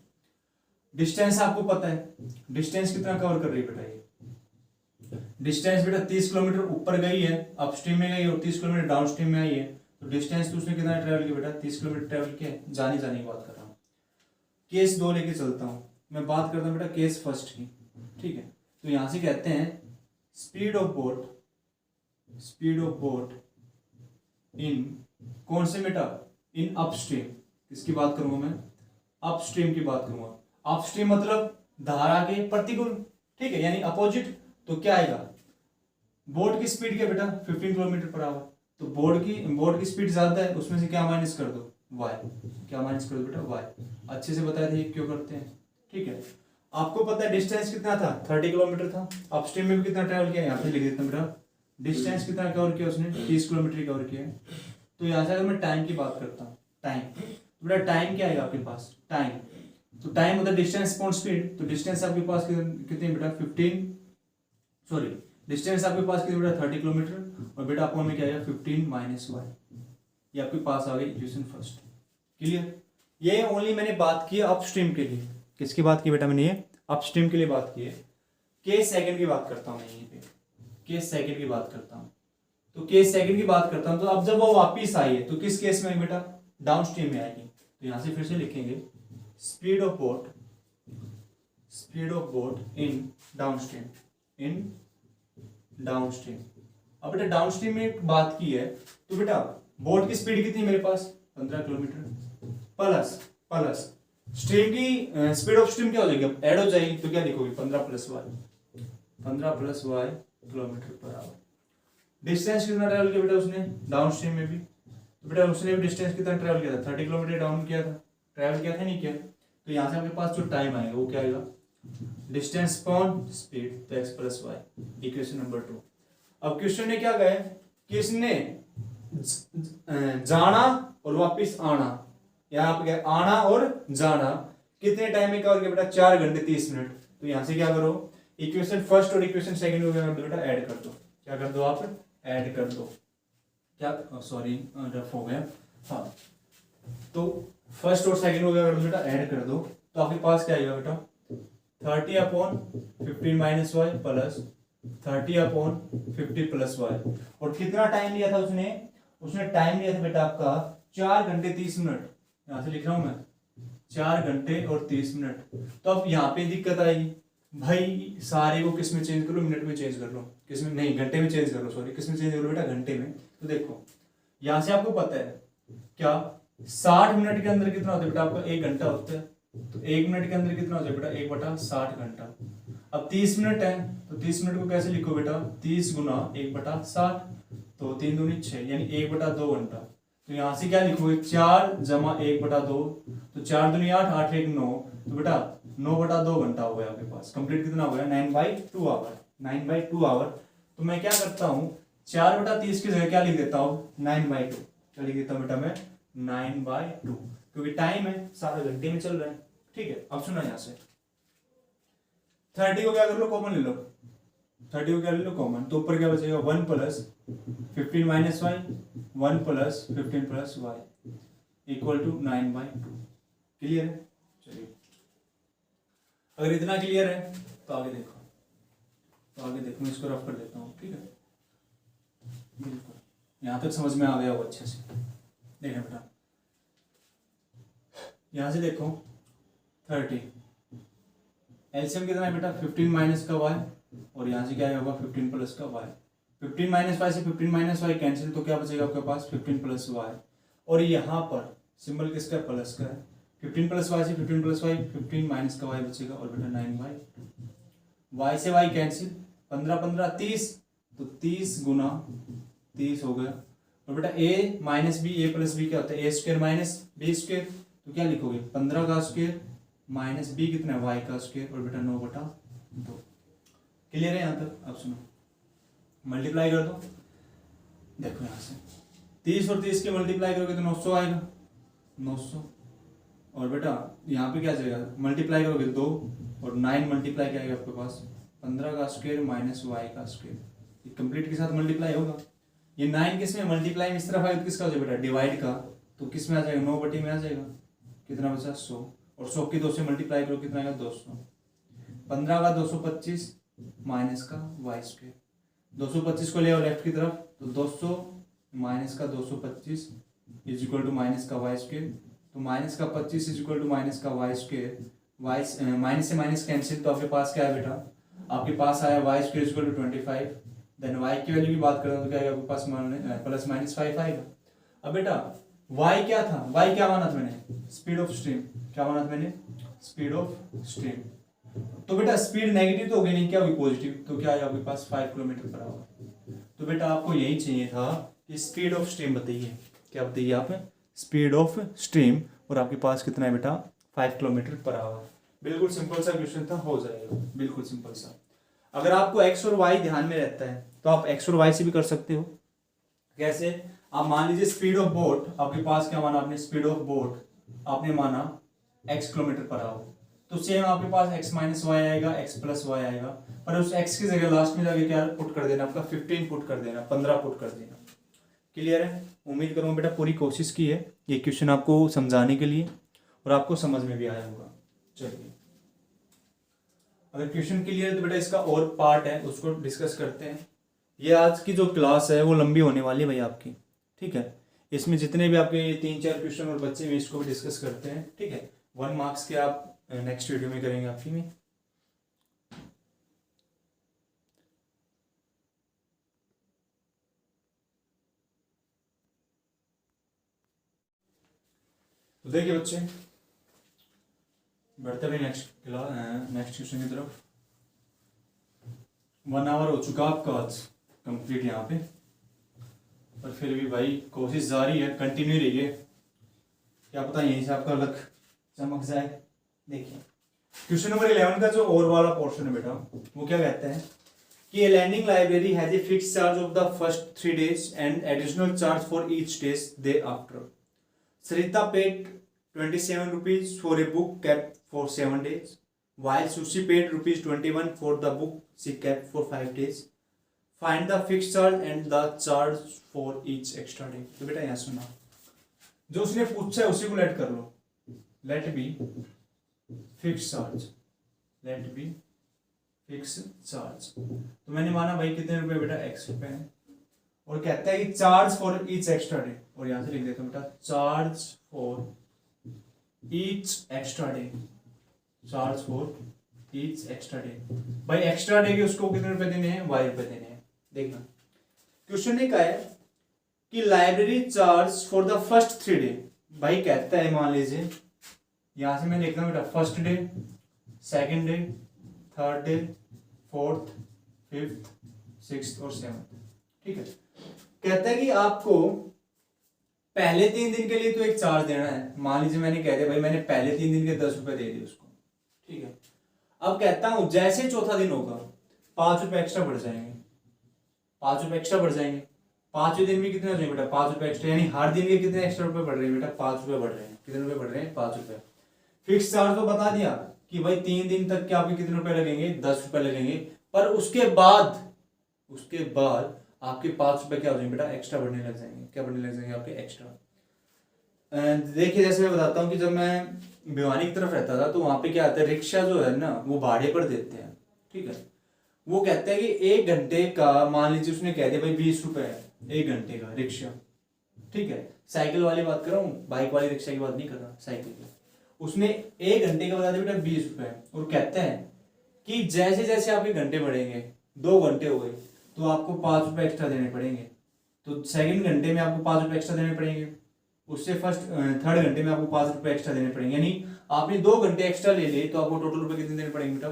डिस्टेंस आपको पता है, डिस्टेंस कितना कवर कर रही है बेटा, ये डिस्टेंस बेटा 30 किलोमीटर ऊपर गई है, अपस्ट्रीम में गई, और 30 किलोमीटर डाउनस्ट्रीम में आई है, तो डिस्टेंस तो उसने कितना ट्रेवल किया बेटा, 30 किलोमीटर ट्रेवल किया है। जाने जाने की बात कर रहा हूँ। केस 2 लेके चलता हूँ, मैं बात करता हूँ बेटा केस फर्स्ट की, ठीक है। तो यहां से कहते हैं स्पीड ऑफ बोट इन, कौन से बेटा, इन अपस्ट्रीम, किसकी बात करूंगा मैं, अपस्ट्रीम की बात करूंगा। अपस्ट्रीम मतलब धारा के प्रतिकूल, ठीक है, यानी अपोजिट। तो क्या आएगा, बोट की स्पीड क्या बेटा 15 किलोमीटर पर आवर, तो बोट की स्पीड ज्यादा है, उसमें से क्या माइनस कर दो, y, क्या माइनस कर दो बेटा, y। अच्छे से बताया था ये क्यों करते हैं, ठीक है। आपको पता है डिस्टेंस कितना था, 30 किलोमीटर था। अपस्ट्रीम में भी कितना ट्रेवल किया, यहाँ पे लिख देता हूँ बेटा, डिस्टेंस कितना कवर किया उसने, 30 किलोमीटर कवर किया। तो यहाँ से अगर मैं टाइम की बात करता हूँ, टाइम, तो बेटा टाइम क्या आएगा आपके पास, टाइम, तो टाइम मतलब डिस्टेंस अपॉन स्पीड, तो डिस्टेंस आपके पास कितनी बेटा 15, सॉरी डिस्टेंस आपके पास कितनी बेटा 30 किलोमीटर, और बेटा अपॉन में क्या आएगा 15 माइनस y, ये आपके पास आ गई इक्वेशन फर्स्ट। क्लियर, ये ओनली मैंने बात की अपस्ट्रीम के लिए, किसकी बात की बेटा मैंने, ये अपस्ट्रीम के लिए बात की है। केस सेकंड की बात करता हूँ मैं, यहीं पे केस सेकंड की बात करता हूँ। तो केस सेकंड की बात करता हूँ, तो अब जब वो वापिस आई है तो किस केस में बेटा, डाउनस्ट्रीम में आएगी। तो यहां से फिर से लिखेंगे speed of boat in downstream. अब बेटा डाउनस्ट्रीम में बात की है, तो बेटा बोट की स्पीड कितनी है मेरे पास 15 किलोमीटर, प्लस स्ट्रीम की स्पीड ऑफ स्ट्रीम क्या हो जाएगी, ऐड हो जाएगी, तो क्या लिखोगे 15 plus y kilometre per hour. Distance कितना ट्रेवल किया बेटा उसने डाउनस्ट्रीम में भी, तो बेटा उसने भी डिस्टेंस कितना ट्रेवल किया था, 30 किलोमीटर डाउन किया था, ट्रेवल किया था नहीं किया। तो यहाँ से आपके पास जो टाइम आएगा वो क्या आएगा, डिस्टेंस अपॉन स्पीड, तो x plus y, equation number 2। अब क्वेश्चन ने क्या कहा है कि इसने जाना और वापिस आना, यहाँ पे क्या आना और जाना कितने टाइम में कवर किया बेटा, 4 घंटे 30 मिनट। तो यहाँ से क्या करो, इक्वेशन फर्स्ट और इक्वेशन सेकंड को क्या कर दो बेटा, ऐड कर दो। क्या कर दो आप, ऐड कर दो। क्या, सॉरी रफ हो गया, हाँ, तो फर्स्ट और सेकंड को क्या कर दो बेटा, ऐड कर दो। तो आपके पास क्या आएगा बेटा, 30 upon 15 minus y plus 30 upon 50 plus y. और कितना टाइम लिया था उसने टाइम लिया था बेटा आपका 4 घंटे 30 मिनट। यहां से लिख रहा हूं मैं 4 घंटे और 30 मिनट। तो अब यहाँ पे दिक्कत आएगी भाई, सारे को किस में चेंज करो, मिनट में चेंज कर लो, किस में नहीं, घंटे में चेंज कर लो, सॉरी किस में चेंज करो बेटा, घंटे में। तो देखो यहां से आपको पता है क्या 60 मिनट के अंदर कितना होता है बेटा आपका 1 घंटा होता है, तो 1 मिनट के अंदर कितना होता है बेटा 1/60 घंटा। अब 30 मिनट है, तो 30 मिनट को कैसे लिखो बेटा, 30 गुना 1/60, तो 3 दूनी 6, यानी 1/2 घंटा। तो यहां से क्या लिखोगे 4 जमा 1/2, तो 4 दूनी 8, 8 1 9, तो बेटा 9/2 घंटा हो गया आपके पास। कंप्लीट कितना हो गया 9/2 आवर, 9/2 आवर। तो मैं क्या करता हूँ 4/30 की जगह क्या लिख देता हूँ 9/2, क्या लिख देता हूँ बेटा मैं 9/2, क्योंकि टाइम है सारा घंटे में चल रहा है। ठीक है, अब सुना यहां से 30 को क्या कर लो कॉमन ले लो, 30 को क्या ले लो कॉमन, तो ऊपर क्या बचेगा 1 plus 15 minus y, 1 plus 15 plus y equal to 9/2। Clear है? चलिए अगर इतना क्लियर है तो आगे देखो, मैं इसको रफ कर देता हूँ। ठीक है, बिल्कुल यहां तक समझ में आ गया वो अच्छे से। देखना बेटा यहां से देखो 30 एलसीएम कितना है बेटा 15 माइनस का वाई, और यहाँ से क्या होगा 15 प्लस का वाई। 15 माइनस वाई से 15 माइनस वाई कैंसिल, तो क्या बचेगा आपके पास 15 प्लस वाई, और यहाँ पर सिंबल किसका प्लस का है, 15 प्लस वाई से 15 प्लस वाई, 15 माइनस का वाई बचेगा, और बेटा 9/2। वाई से वाई कैंसिल, 15 15 30, तो 30 गुना 30 हो गया, और बेटा ए माइनस बी, ए प्लस बी क्या होता है ए स्क्वायर माइनस बी स्क्वायर, तो क्या लिखोगे 15 का स्क्वायर माइनस बी कितना है वाई का स्क्वायर, और बेटा 9/2। क्लियर है यहाँ तक? अब सुनो मल्टीप्लाई कर दो, देखो यहाँ से 30 और 30 के मल्टीप्लाई करोगे तो 900 आएगा, 900, और बेटा यहाँ पे क्या जाएगा मल्टीप्लाई करोगे 2, और 9 मल्टीप्लाई क्या आएगा आपके पास 15 का स्क्वायर माइनस वाई का स्क्वायर, कंप्लीट के साथ मल्टीप्लाई होगा। ये 9 किस में मल्टीप्लाई इस तरफ आएगा तो किसका हो जाएगा बेटा डिवाइड का, तो किस में आ जाएगा 9 में आ जाएगा, कितना बचा 100, और 100 की 2 से मल्टीप्लाई करो कितना आएगा 200, 15 का 225 माइनस का वाई स्क्वायर, 225 को ले आओ लेफ्ट की तरफ तो 200 माइनस का 225 इज इक्वल टू माइनस का वाई स्क्वायर, तो माइनस का 25 इज इक्वल टू माइनस का वाई स्क्वायर, वाई माइनस से माइनस कैंसिल, तो आपके पास क्या है बेटा, आपके पास आया y square is equal to 25, then y की वैल्यू की बात करें तो क्या आएगा आपके पास प्लस माइनस 5 आएगा। अब बेटा वाई क्या था, वाई क्या माना था मैंने, स्पीड ऑफ स्ट्रीम, क्या माना था मैंने, स्पीड ऑफ स्ट्रीम, तो बेटा स्पीड नेगेटिव तो हो गई नहीं, क्या होगी पॉजिटिव, तो क्या आएगा आपके पास 5 किलोमीटर पर आवर। तो बेटा आपको यही चाहिए था कि स्पीड ऑफ स्ट्रीम बताइए, क्या बताइए आप, स्पीड ऑफ स्ट्रीम, और आपके पास कितना है बेटा 5 किलोमीटर पर आवर। बिल्कुल सिंपल सा क्वेश्चन था, हो जाएगा बिल्कुल सिंपल सा। अगर आपको एक्स और वाई ध्यान में रहता है तो आप एक्स और वाई से भी कर सकते हो। कैसे, आप मान लीजिए स्पीड ऑफ बोट, आपके पास क्या माना आपने, स्पीड ऑफ बोट आपने माना x किलोमीटर पर आवर, तो सेम आपके पास x माइनस वाई आएगा, x प्लस वाई आएगा, पर उस x की जगह लास्ट में जाके क्या पुट कर देना, आपका 15 पुट कर देना, 15 पुट कर देना। क्लियर है, उम्मीद करूंगा बेटा पूरी कोशिश की है ये क्वेश्चन आपको समझाने के लिए और आपको समझ में भी आया होगा। चलिए अगर क्वेश्चन क्लियर है तो बेटा इसका और पार्ट है उसको डिस्कस करते हैं। ये आज की जो क्लास है वो लंबी होने वाली है भाई आपकी, ठीक है, इसमें जितने भी आपके 3-4 क्वेश्चन और बच्चे भी इसको भी डिस्कस करते हैं, ठीक है, 1 मार्क्स के आप नेक्स्ट वीडियो में करेंगे आपकी में। तो देखिए बच्चे बढ़ते हुए नेक्स्ट क्वेश्चन की तरफ। 1 आवर हो चुका आपका आज कंप्लीट यहाँ पे, पर फिर भी भाई कोशिश जारी है, कंटिन्यू रहिए, क्या पता यहीं से आपका लक चमक जाए। देखिए क्वेश्चन नंबर 11 का जो और वाला पोर्शन है बेटा वो क्या कहता है कि lending library has a fix charge of the first 3 days and additional charge for each day after. Sarita paid 27 rupees for a book kept for 7 days, while Sushi paid rupees 21 for the book she kept for 5 days. Find the fixed charge and the charge for each extra day. तो बेटा यहाँ सुना, जो उसने पूछा है उसी को लेट कर लो, let be fixed charge, let be fixed charge। तो मैंने माना भाई कितने रुपए बेटा x रुपए हैं, और कहता है कि charge for each extra day, और यहां से लिख देता हूं बेटा charge for each extra day, charge for each extra day. भाई एक्स्ट्रा डे के उसको कितने रुपए देने हैं, y रुपए देने हैं। देखना क्वेश्चन ने कहा है कि library charge for the first 3 day, भाई कहता है मान लीजिए यहां से मैं लिखता हूं बेटा first day, second day, third day, fourth, fifth, sixth और सेवंथ, ठीक है। कहता है कि आपको पहले 3 दिन के लिए तो एक चार्ज देना है, मान लीजिए मैंने कह दिया भाई मैंने पहले 3 दिन के 10 रुपए दे दिए उसको, ठीक है। अब कहता हूं जैसे चौथा दिन होगा 5 रुपए एक्स्ट्रा बढ़ जाएंगे, 5 रुपए एक्स्ट्रा बढ़ जाएंगे, 5वें दिन में कितने हो जाएंगे बेटा 5 रुपए एक्स्ट्रा, यानी हर दिन के कितने एक्स्ट्रा रुपए बढ़ रहे हैं बेटा 5 रुपए बढ़ रहे हैं। कितने रुपए बढ़ रहे हैं 5 रुपए। फिक्स चार्ज तो बता दिया कि भाई 3 दिन तक के आपके कितने रुपए लगेंगे 10 रुपए लगेंगे, पर उसके बाद आपके 5 रुपए क्या हो जाएंगे बेटा एक्स्ट्रा बढ़ने लग जाएंगे। क्या बढ़ने लग जाएंगे आपके एक्स्ट्रा। देखिए जैसे मैं बताता हूँ कि जब मैं भिवानी की तरफ रहता था तो वहां पे क्या आता है, रिक्शा जो है ना वो भाड़े पर देते हैं, ठीक है। वो कहते हैं कि 1 घंटे का, मान लीजिए उसने कह दिया भाई 20 रुपए है 1 घंटे का रिक्शा, ठीक है। साइकिल वाली बात कर रहा हूँ, बाइक वाली रिक्शा की बात नहीं कर रहा, साइकिल की। उसने 1 घंटे का बता दिया बेटा 20 रुपए, और कहते हैं कि जैसे जैसे आपके घंटे बढ़ेंगे, 2 घंटे हो गए तो आपको 5 रुपए एक्स्ट्रा देने पड़ेंगे, तो सेकंड घंटे में आपको 5 रुपए एक्स्ट्रा देने पड़ेंगे, उससे थर्ड घंटे में आपको 5 रुपए एक्स्ट्रा देने पड़ेंगे, यानी आपने 2 घंटे एक्स्ट्रा ले लिए तो आपको टोटल रुपए कितने देने पड़ेंगे बेटा।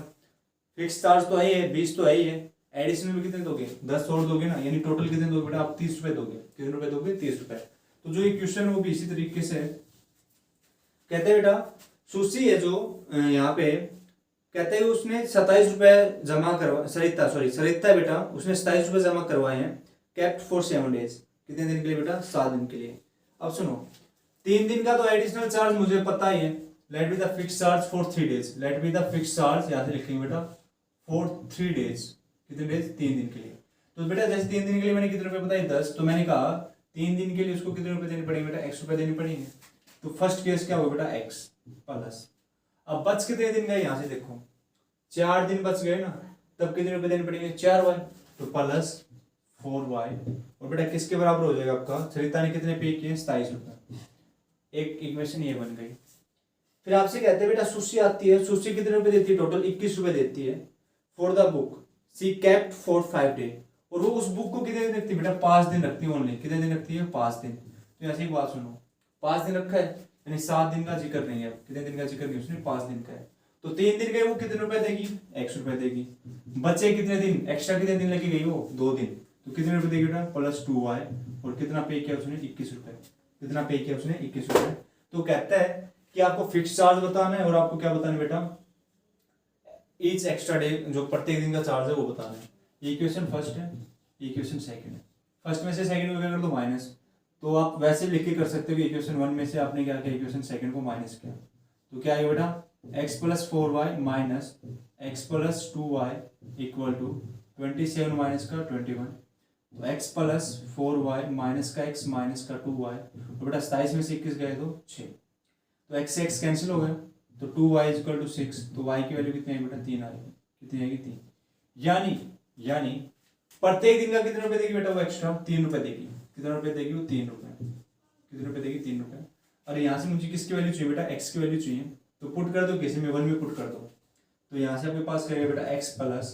फिक्स चार्ज तो है 20 तो है ही है, एडिशनल में कितने दोगे 10 और दोगे ना, यानी टोटल कितने दोगे बेटा आप 30 रुपए दोगे। कितने रुपए दोगे 30 रुपए। तो जो ये क्वेश्चन है वो भी इसी तरीके से कहते हैं बेटा सुशी है जो यहाँ पे कहते हैं उसने 27 रुपए जमा करवा, सरिता है बेटा उसने 27 रुपए जमा करवाए हैं, केप्ट फॉर 7 days, कितने दिन के लिए बेटा 7 दिन के लिए। अब सुनो 3 दिन का तो एडिशनल चार्ज मुझे पता ही है, let be the fix charge for 3 days, let be the fix charge यहाँ से लिखेंगे बेटा फॉर 3 days, कितने डेज 3 दिन के लिए।
तो बेटा जैसे 3 दिन के लिए मैंने कितने रुपए बताए 10, तो मैंने कहा 3 दिन के लिए उसको कितने रुपए देने पड़ेंगे बेटा, x रुपए देने पड़ेंगे। तो फर्स्ट केस क्या होगा बेटा, x प्लस, अब बच कितने दिन गए यहाँ से देखो 4 दिन बच गए ना, तब कितने रुपए देने पड़ेंगे 4y, तो प्लस 4y, और बेटा किसके बराबर हो जाएगा आपका, सरिता ने कितने पे किए 27 रुपए। एक इक्वेशन ये बन गई। फिर आपसे कहते हैं बेटा सुशी आती है, सुशी कितने रुपए देती है, टोटल 21 रुपए देती है। For the book she kept for 5 day, और वो उस बुक को कितने दिन रखती है बेटा, 5 दिन रखती है ओनली। कितने दिन रखती है, 5 दिन। तो ऐसे एक बात सुनो, 5 दिन रखा है यानी 7 दिन का जिक्र नहीं है, कितने दिन का जिक्र नहीं, उसने 5 दिन का है। तो 3 दिन गए वो कितने रुपए देगी, x रुपए देगी। बचे कितने दिन, एक्स्ट्रा कितने दिन लगी गई वो 2 दिन, तो कितने रुपए देगी बेटा, प्लस 2y, और कितना पे किया उसने 21 रुपए। कितना पे किया उसने 21 रुपए। तो कहता है कि आपको फिक्स चार्ज बताना है और आपको क्या बताना है बेटा, ईच एक्स्ट्रा डे, जो प्रत्येक दिन का चार्ज है वो बताना है। ये इक्वेशन फर्स्ट है, ये इक्वेशन सेकंड है। फर्स्ट में से सेकंड को क्या कर दो माइनस, तो आप वैसे लिख के कर सकते हो कि इक्वेशन 1 में से आपने क्या किया, इक्वेशन सेकंड को माइनस किया। तो क्या आएगा बेटा, x plus 4y minus x plus 2y equal to 27 minus का 21, तो x प्लस 4y माइनस का x माइनस का 2y, तो बेटा 27 में से 21 गए तो 6, तो x से x कैंसिल हो गया, तो 2y इक्वल टू 6, तो y की वैल्यू कितनी है बेटा 3 आएगी। कितनी आएगी 3, यानी प्रत्येक दिन का कितने रुपए देगी बेटा वो एक्स्ट्रा 3 रुपए देगी। कितना रुपए देगी वो 3 रुपए। कितने रुपए देगी 3 रुपए। अरे यहाँ से मुझे किसकी वैल्यू चाहिए बेटा, x की वैल्यू चाहिए, तो पुट कर दो किसी में 1 में पुट कर दो। तो यहाँ से आपके पास करेगा बेटा x plus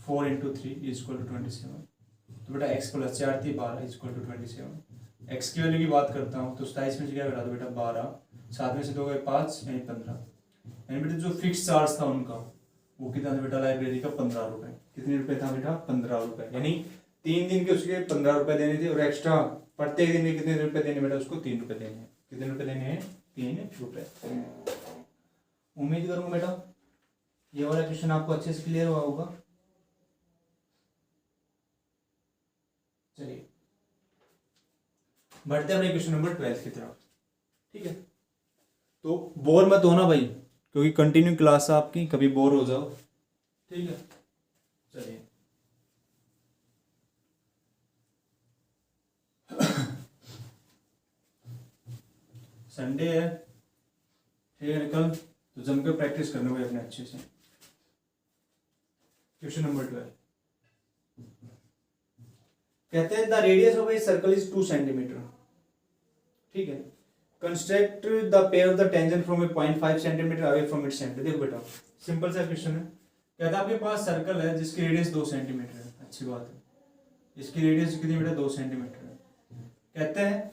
4 into 3 equal to 27, तो बेटा x प्लस 4 थी 12 इक्वल टू 27। x की वैल्यू की बात करता हूँ तो 27 में से क्या घटा दो बेटा 12, 7 में से 2 गए 5 यानी 15, यानी बेटा जो फिक्स चार्ज था उनका वो कितना था बेटा लाइब्रेरी का 15 रुपए। कितने रुपए था बेटा 15 रुपए, यानी 3 दिन के उसके 15 रुपए देने थे और एक्स्ट्रा प्रत्येक दिन के कितने रुपए देने बेटा उसको 3 रुपए देने हैं। कितने रुपए देने हैं 3 रुपए। उम्मीद करूंगा बेटा ये वाला क्वेश्चन आपको अच्छे से क्लियर हुआ होगा। चलिए बढ़ते हैं अपने क्वेश्चन नंबर 12 की तरफ। ठीक है, तो बोर मत होना भाई, क्योंकि कंटिन्यू क्लास है आपकी, कभी बोर हो जाओ। ठीक है, चलिए संडे है, ठीक है, कल तो जम के प्रैक्टिस करना भाई अपने अच्छे से। क्वेश्चन नंबर 12 कहते हैं the radius of a circle is 2 centimetre. ठीक है, construct the pair of the tangent from A 0.5 centimetre away from its centre. देखो बेटा सिंपल सा क्वेश्चन है, कहता है आपके पास सर्कल है जिसकी रेडियस 2 सेंटीमीटर है। अच्छी बात है, इसकी रेडियस कितनी बेटा 2 सेंटीमीटर है। कहते हैं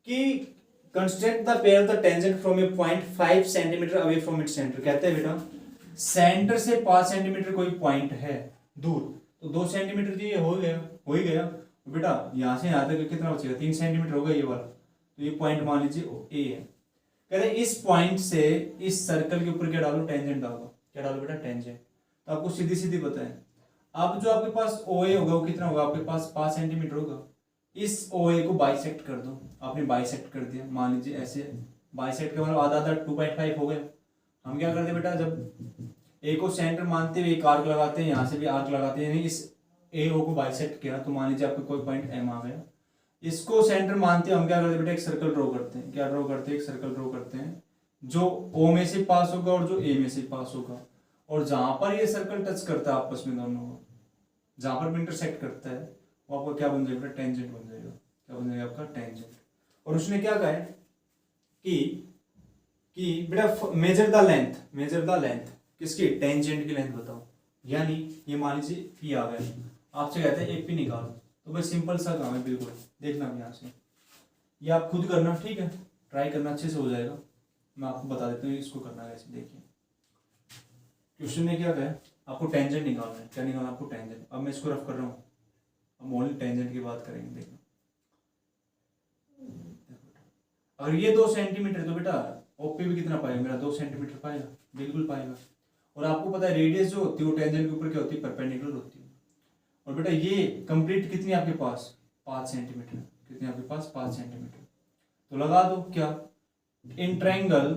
कि construct the pair of the tangent from A 0.5 centimetre away from its centre. कहते हैं बेटा सेंटर से 5 सेंटीमीटर कोई पॉइंट है दूर, तो 2 सेंटीमीटर जी हो ही गया। तो बेटा यहाँ से यहाँ तक कितना बचेगा 3 सेंटीमीटर होगा ये वाला, तो ये पॉइंट मान लीजिए ए है। कहते हैं इस पॉइंट से इस सर्कल के ऊपर क्या डालो, टेंजेंट डालो। क्या डालो बेटा, टेंजेंट। तो आपको सीधी सीधी पता है। अब जो आपके पास ओ ए होगा वो कितना होगा आपके पास 5 सेंटीमीटर होगा। इस ओ ए को बाइसेक्ट कर दो, आपने बाइसेक्ट कर दिया, मान लीजिए ऐसे बाइसेक्ट का मतलब आधा आधा 2.5 हो गया। हम क्या करते बेटा, जब ए को सेंटर मानते हुए एक आर्क लगाते हैं, यहाँ से भी आर्क लगाते हैं, यानी इस ए ओ को बाइसेक्ट किया तो मान लीजिए आपको कोई पॉइंट एम आ गया। इसको सेंटर मानते हैं, हम क्या करते हैं बेटा, एक सर्कल ड्रॉ करते हैं। क्या ड्रॉ करते हैं, एक सर्कल ड्रॉ करते हैं जो ओ में से पास होगा और जो ए में से पास होगा, और जहां पर ये सर्कल टच करता है आपस में दोनों को, जहां पर भी इंटरसेक्ट करता है वो आपका क्या बन जाएगा, टेंजेंट बन जाएगा। क्या बन जाएगा आपका टेंजेंट। और उसने क्या कहा है कि बेटा मेजर द लेंथ किसकी, टेंजेंट की लेंथ बताओ। यानी ये मान लीजिए पी आ गया, आपसे कहते हैं एक पी निकालो, तो भाई सिंपल सा काम है, बिल्कुल देखना यहाँ से, ये आप खुद करना। ठीक है, ट्राई करना, अच्छे से हो जाएगा। मैं आपको बता देता हूँ इसको करना कैसे। देखिए क्वेश्चन ने क्या कहा, आपको टेंजेंट निकालना है। क्या निकालना आपको, टेंजेंट। अब मैं इसको रफ कर रहा हूँ, अब ओनली टेंजेंट की बात करेंगे। देखना अगर ये 2 सेंटीमीटर तो बेटा ओपी भी कितना पाएगा मेरा, 2 सेंटीमीटर पाएगा, बिल्कुल पाएगा। और आपको पता है रेडियस जो होती है वो टेंजेंट के ऊपर क्या होती है, परपेंडिकुलर होती है। और बेटा ये कंप्लीट कितनी आपके पास 5 सेंटीमीटर, कितनी आपके पास 5 सेंटीमीटर। तो लगा दो क्या, इन ट्रायंगल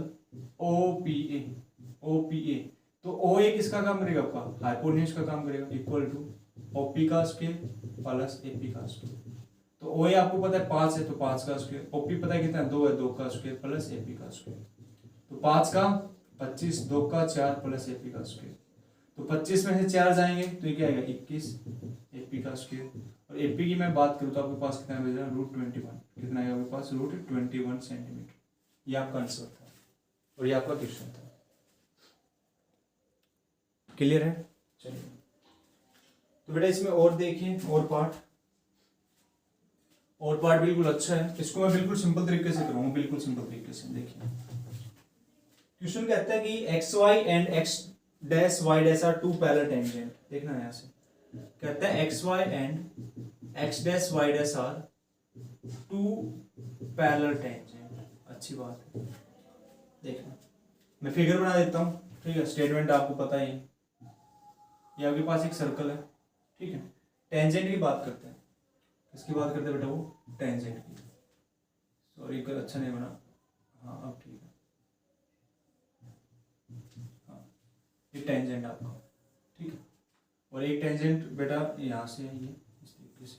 ओपीए, तो ओ ए किसका काम करेगा आपका, हाइपोटेन्यूज का काम करेगा, इक्वल टू OP का स्क्वायर प्लस AP का स्क्वायर। तो OA आपको पता है 5 है तो 5 का स्क्वायर, OP पता है कितना है 2 है 2 का स्क्वायर प्लस AP का स्क्वायर। तो 5 का 25, 2 का 4 प्लस AP का स्क्वायर। तो 25 में से 4 जाएंगे तो ये क्या आएगा 21 AP का स्क्वायर। और AP की मैं बात करूँ तो आपके पास कितना बच रहा है √21, कितना आएगा आपके पास √21 सेंटीमीटर। ये आपका आंसर था और ये आपका क्वेश्चन था। क्लियर है? चलिए तो बेटा इसमें और देखिए और पार्ट बिल्कुल अच्छा है। इसको मैं बिल्कुल सिंपल तरीके से करूँगा, बिल्कुल सिंपल तरीके से। देखिए क्वेश्चन कहता है कि XY and X dash Y dash are 2 parallel tangent. देखना है यहाँ से कहता है XY and X dash Y dash are 2 parallel tangent. अच्छी बात है। देखना मैं फिगर बना देता हूँ, ठीक है। स्टेटमेंट आपको पता ही है, ये आपके पास एक सर्कल है, ठीक है। टेंजेंट की बात करते हैं, किसकी बात करते हैं बेटा? वो टेंजेंट की। सॉरी कल अच्छा नहीं बना, हाँ अब ठीक है। हाँ ये टेंजेंट आपका, ठीक है। और एक टेंजेंट बेटा यहाँ से है, ये इस तरीके से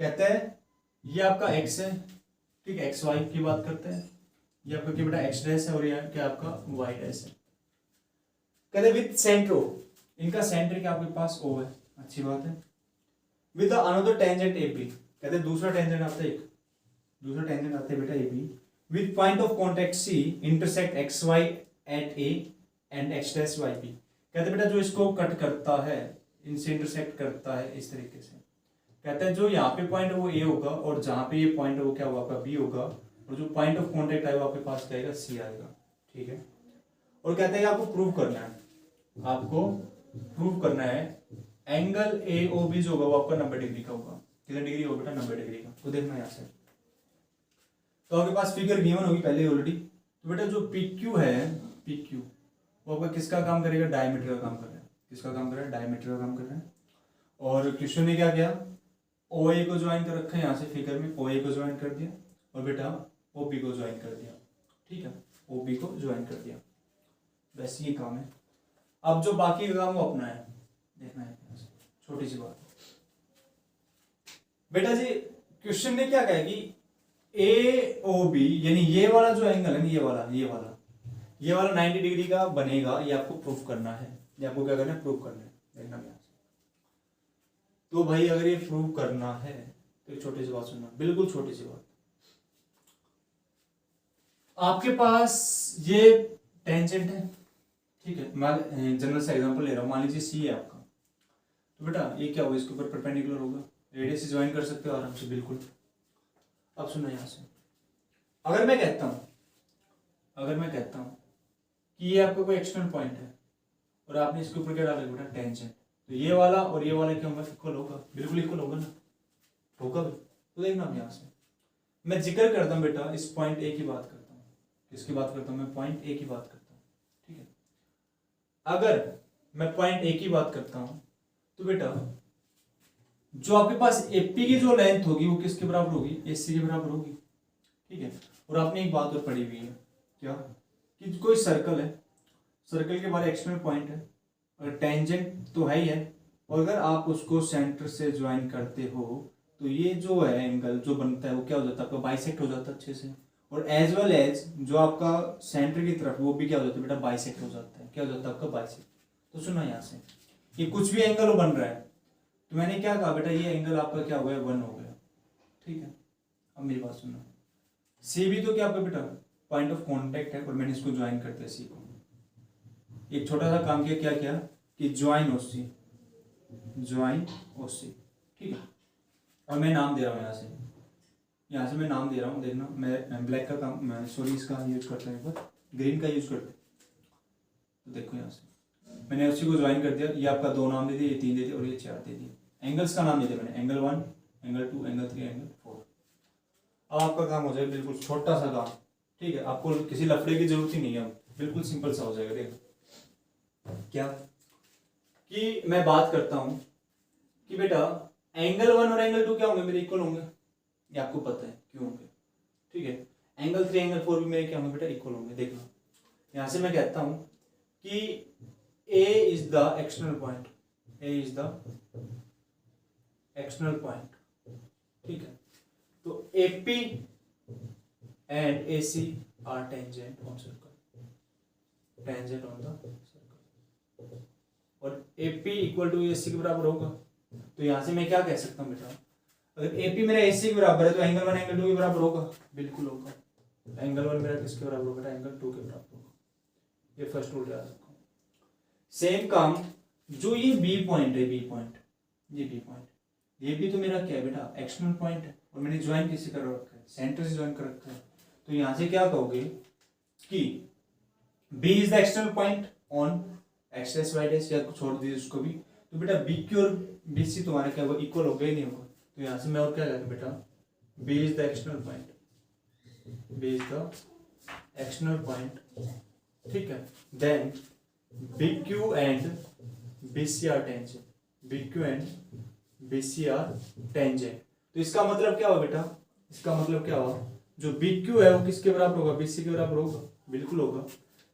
कहते हैं ये आपका x है, ठीक है। XY की बात करते हैं, ये आपका क्या बेटा x डैश है और ये क्या आपका y डैश है। कहते हैं विद सेंट्रो, इनका सेंटर क्या आपके पास O है। अच्छी बात है। विद अनदर टेंजेंट AP, कहते हैं दूसरा टेंजेंट आता है, एक दूसरा टेंजेंट आता है बेटा AP with point of contact C intersect XY at A and X dash YP। कहते हैं बेटा जो इसको कट करता है, इनसे इंटरसेक्ट करता है इस तरीके से। कहते हैं जो यहाँ पे पॉइंट है वो A होगा और जहाँ पे ये पॉइंट है वो क्या होगा आपका B होगा, और जो पॉइंट ऑफ कांटेक्ट आएगा आपके पास क्या आएगा C आएगा, ठीक है। और कहते हैं आपको प्रूव करना है, आपको प्रूव करना है एंगल AOB जो होगा वो आपका 90 डिग्री का होगा। कितने डिग्री होगा बेटा? 90 डिग्री का। तो देखना यहाँ से, तो आपके पास फिगर गिवन होगी पहले ऑलरेडी। तो बेटा जो PQ है, PQ वो आपका किसका काम करेगा? डायमीटर का काम कर रहा है। किसका काम कर रहा है? डायमीटर का काम कर रहा है। और क्वेश्चन ने क्या किया? OA को ज्वाइन कर रखा है यहाँ से फिगर में, OA को ज्वाइन कर दिया और बेटा OB को ज्वाइन कर दिया, ठीक है। OB को ज्वाइन कर दिया, बस ये काम है। अब जो बाकी का काम वो अपना है, देखना है छोटी सी बात बेटा जी। क्वेश्चन ने क्या कहा कि AOB यानी ये वाला जो एंगल है, ये वाला 90 डिग्री का बनेगा, ये आपको प्रूफ करना है। ये आपको क्या करना है? प्रूफ करना है। देखना यहाँ से, तो भाई अगर ये प्रूव करना है तो एक छोटी सी बात सुनना, बिल्कुल छोटी सी बात। आपके पास ये टेंजेंट है, ठीक है। मैं जनरल से एग्जांपल ले रहा हूँ, मान लीजिए C है आपका, तो बेटा ये क्या होगा? इसके ऊपर परपेंडिकुलर होगा, रेडियस से ज्वाइन कर सकते हो आराम से, बिल्कुल। अब सुनो यहाँ से, अगर मैं कहता हूँ कि ये आपका कोई एक्सटर्नल पॉइंट है और आपने इसके ऊपर क्या डाला बेटा? टेंजेंट, तो ये वाला और ये वाला क्या होगा? इक्वल होगा, बिल्कुल इक्वल होगा ना, होगा भी। तो देखना हम यहाँ से, मैं जिक्र करता हूँ बेटा इस पॉइंट A की बात करता हूँ। किसकी बात करता हूँ? मैं पॉइंट A की बात करता हूँ, ठीक है। अगर मैं पॉइंट A की बात करता हूँ तो बेटा जो आपके पास AP की जो लेंथ होगी वो किसके बराबर होगी? AC के बराबर होगी, ठीक है। और आपने एक बात और पढ़ी हुई है, क्या? कि कोई सर्कल है, सर्कल के बारे एक्सटर्नल पॉइंट है और टेंजेंट तो है ही है, और अगर आप उसको सेंटर से ज्वाइन करते हो तो ये जो है एंगल जो बनता है वो क्या हो जाता है? आपका बाइसेक्ट हो जाता है अच्छे से। और एज वेल एज जो आपका सेंटर की तरफ वो भी क्या हो जाता है बेटा? बाइसेक्ट हो जाता है। क्या हो जाता है आपका? बाइसेक्ट। तो सुनो यहाँ से, ये कुछ भी एंगल बन रहा है, तो मैंने क्या कहा बेटा? ये एंगल आपका क्या हो गया? 1 हो गया, ठीक है। अब मेरी बात सुनो, C भी तो क्या आपका बेटा पॉइंट ऑफ कांटेक्ट है और मैंने इसको ज्वाइन करते हैं C को। एक छोटा सा काम किया, क्या किया कि ज्वाइन OC, ठीक है। और मैं नाम दे रहा हूँ यहाँ से मैं नाम दे रहा हूँ, देखना। मैं ब्लैक का काम, मैं सॉरी इसका यूज करता हूँ, ग्रीन का यूज करते। तो देखो यहाँ से मैंने उसी को ज्वाइन कर दिया। ये आपका 2 नाम दे दिए, ये 3 दे दिए और ये 4 दे दिए। एंगल्स का नाम दे दिया मैंने, एंगल 1, एंगल 2, एंगल 3, एंगल 4। अब आपका काम हो जाएगा बिल्कुल छोटा सा काम, ठीक है। आपको किसी लफड़े की जरूरत ही नहीं है, बिल्कुल सिंपल सा हो जाएगा। देखो क्या कि मैं बात करता हूँ कि बेटा एंगल 1 और एंगल 2 क्या होंगे? मेरे इक्वल होंगे, ये आपको पता है क्यों होंगे, ठीक है। एंगल 3, एंगल 4 भी मेरे क्या होंगे बेटा? इक्वल होंगे। देखना यहाँ से मैं कहता हूँ कि A is the external point, A is the external point, ठीक है। तो AP and AC are tangent on circle, tangent on the circle, और एपी इक्वल टू एसी के बराबर होगा। तो यहां से मैं क्या कह सकता हूं बेटा, अगर एपी मेरा एसी के बराबर है तो एंगल 1 एंगल 2 के बराबर होगा, बिल्कुल होगा। एंगल 1 मेरा किसके बराबर होगा, एंगल 2 के बराबर होगा। ये फर्स्ट रूल याद रखो। सेम काम जो ये बी पॉइंट है, बी पॉइंट, ये बी पॉइंट, ये भी तो मेरा क्या है बेटा, एक्सटर्नल पॉइंट है, और मैंने ज्वाइन किससे कर रखा है, सेंटर से ज्वाइन कर रखा है। तो यहां से क्या कहोगे कि B is the external point on X dash Y dash, या छोड़ दीजिए उसको भी। तो बेटा बी क्यू और बी सी तुम्हारा क्या होगा, इक्वल होगा ही नहीं होगा। तो यहां से मैं और क्या करूँ बेटा, B is the external point, B is the external point, ठीक है। Then B Q and B C are tangent, B Q and B C are tangent. तो इसका मतलब क्या हुआ बेटा, इसका मतलब क्या हुआ, जो बी क्यू है वो किसके बराबर होगा, बी सी के बराबर होगा, बिल्कुल होगा।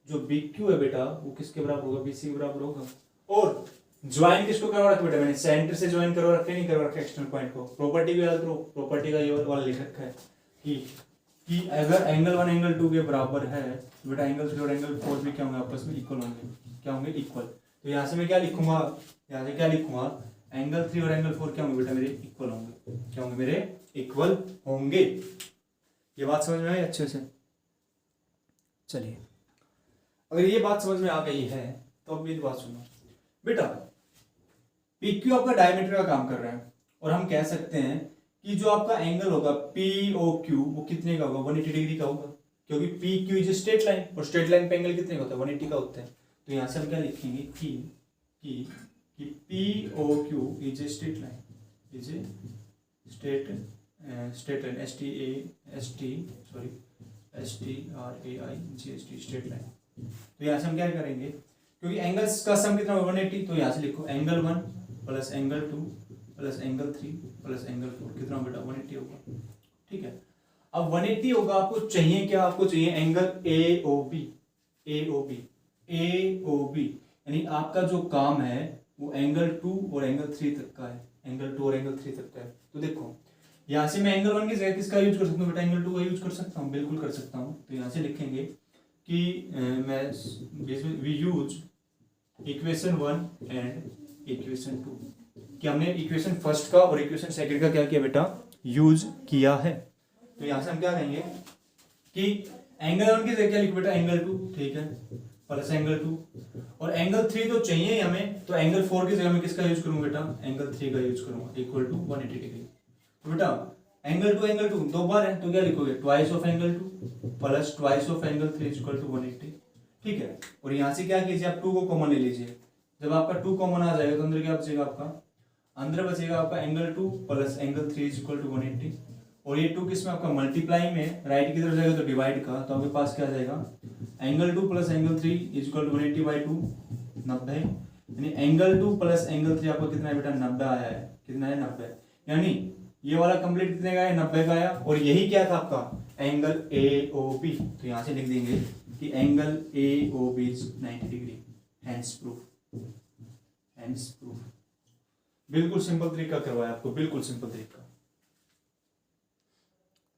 जो बी क्यू है बेटा वो किसके बराबर होगा, बी सी के बराबर होगा। और ज्वाइन किसको करवा रखा बेटा, मैंने सेंटर से ज्वाइन करवा रखा नहीं करवा रखा एक्सटर्नल पॉइंट को। प्रॉपर्टी को याद करो, प्रॉपर्टी का ये वाला लिख रखा है कि अगर एंगल 1 एंगल 2 के बराबर है तो बेटा एंगल 3 और एंगल 4 भी क्या होंगे, आपस में इक्वल होंगे, क्या होंगे, इक्वल। तो यहाँ से मैं क्या लिखूंगा, यहाँ से क्या लिखूंगा, एंगल 3 और एंगल 4 क्या होंगे बेटा, मेरे इक्वल होंगे, क्या होंगे, मेरे इक्वल होंगे। ये बात समझ में आई अच्छे से। चलिए, अगर ये बात समझ में आ गई है तो अब मेरी बात सुनो बेटा, पी क्यू आपका डायमीटर का काम कर रहा है, और हम कह सकते हैं कि जो आपका एंगल होगा पी ओ क्यू वो कितने का होगा, 180 डिग्री का होगा, क्योंकि P Q is straight line, और स्ट्रेट लाइन पे एंगल कितने का होता है, 180 का होता है। तो यहाँ से हम क्या लिखेंगे कि P O Q is a straight line, is a straight line, STRAIGHT straight line. तो यहाँ से हम क्या करेंगे, क्योंकि एंगल्स का सम कितना होगा 180, तो यहाँ से लिखो angle 1 plus angle 2 plus angle 3 plus angle 4 कितना बेटा 180 होगा, ठीक है। अब 180 होगा, आपको चाहिए क्या, आपको चाहिए एंगल AOB, AOB, AOB, यानी आपका जो काम है वो एंगल 2 और एंगल 3 तक का है, एंगल 2 और एंगल 3 तक का है। तो देखो यहाँ से मैं एंगल 1 की जगह किसका यूज कर सकता हूँ बेटा, एंगल 2 का यूज कर सकता हूँ, बिल्कुल कर सकता हूँ। तो यहाँ से लिखेंगे कि we use equation 1 and equation 2, कि हमने इक्वेशन फर्स्ट का और इक्वेशन सेकंड का क्या किया बेटा, यूज किया है। तो यहाँ से हम क्या कहेंगे कि एंगल 1 की जगह क्या लिखो बेटा, एंगल 2, ठीक है, प्लस एंगल 2, और एंगल 3 तो चाहिए हमें, तो एंगल 4 की जगह मैं किसका यूज करूंगा बेटा, एंगल 3 का यूज करूंगा, इक्वल टू 180 डिग्री। तो बेटा एंगल 2 दो बार है, तो क्या लिखोगे, twice of angle 2 plus twice of angle 3 equal to 180, ठीक है। और यहाँ से क्या कीजिए, आप 2 को कॉमन ले लीजिए। जब आपका 2 कॉमन आ जाएगा तो अंदर क्या बचेगा, आपका अंदर बचेगा आपका angle 2 plus angle 3 equal to 180, और ये 2 किस में आपका मल्टीप्लाई में, राइट की तरफ जाएगा तो डिवाइड का, तो आपके पास क्या आ जाएगा, angle 2 plus angle 3 equal to 180/2, 90, यानी एंगल 2 प्लस एंगल 3 आपका कितना है बेटा, 90 आया है, कितना है 90, यानी ये वाला कंप्लीट कितने का है, 90 का आया। और यही क्या था आपका एंगल AOB, तो यहां से लिख देंगे कि angle AOB is 90 degree, hence proof, hence proof. बिल्कुल सिंपल तरीका करवाया आपको, बिल्कुल सिंपल तरीका,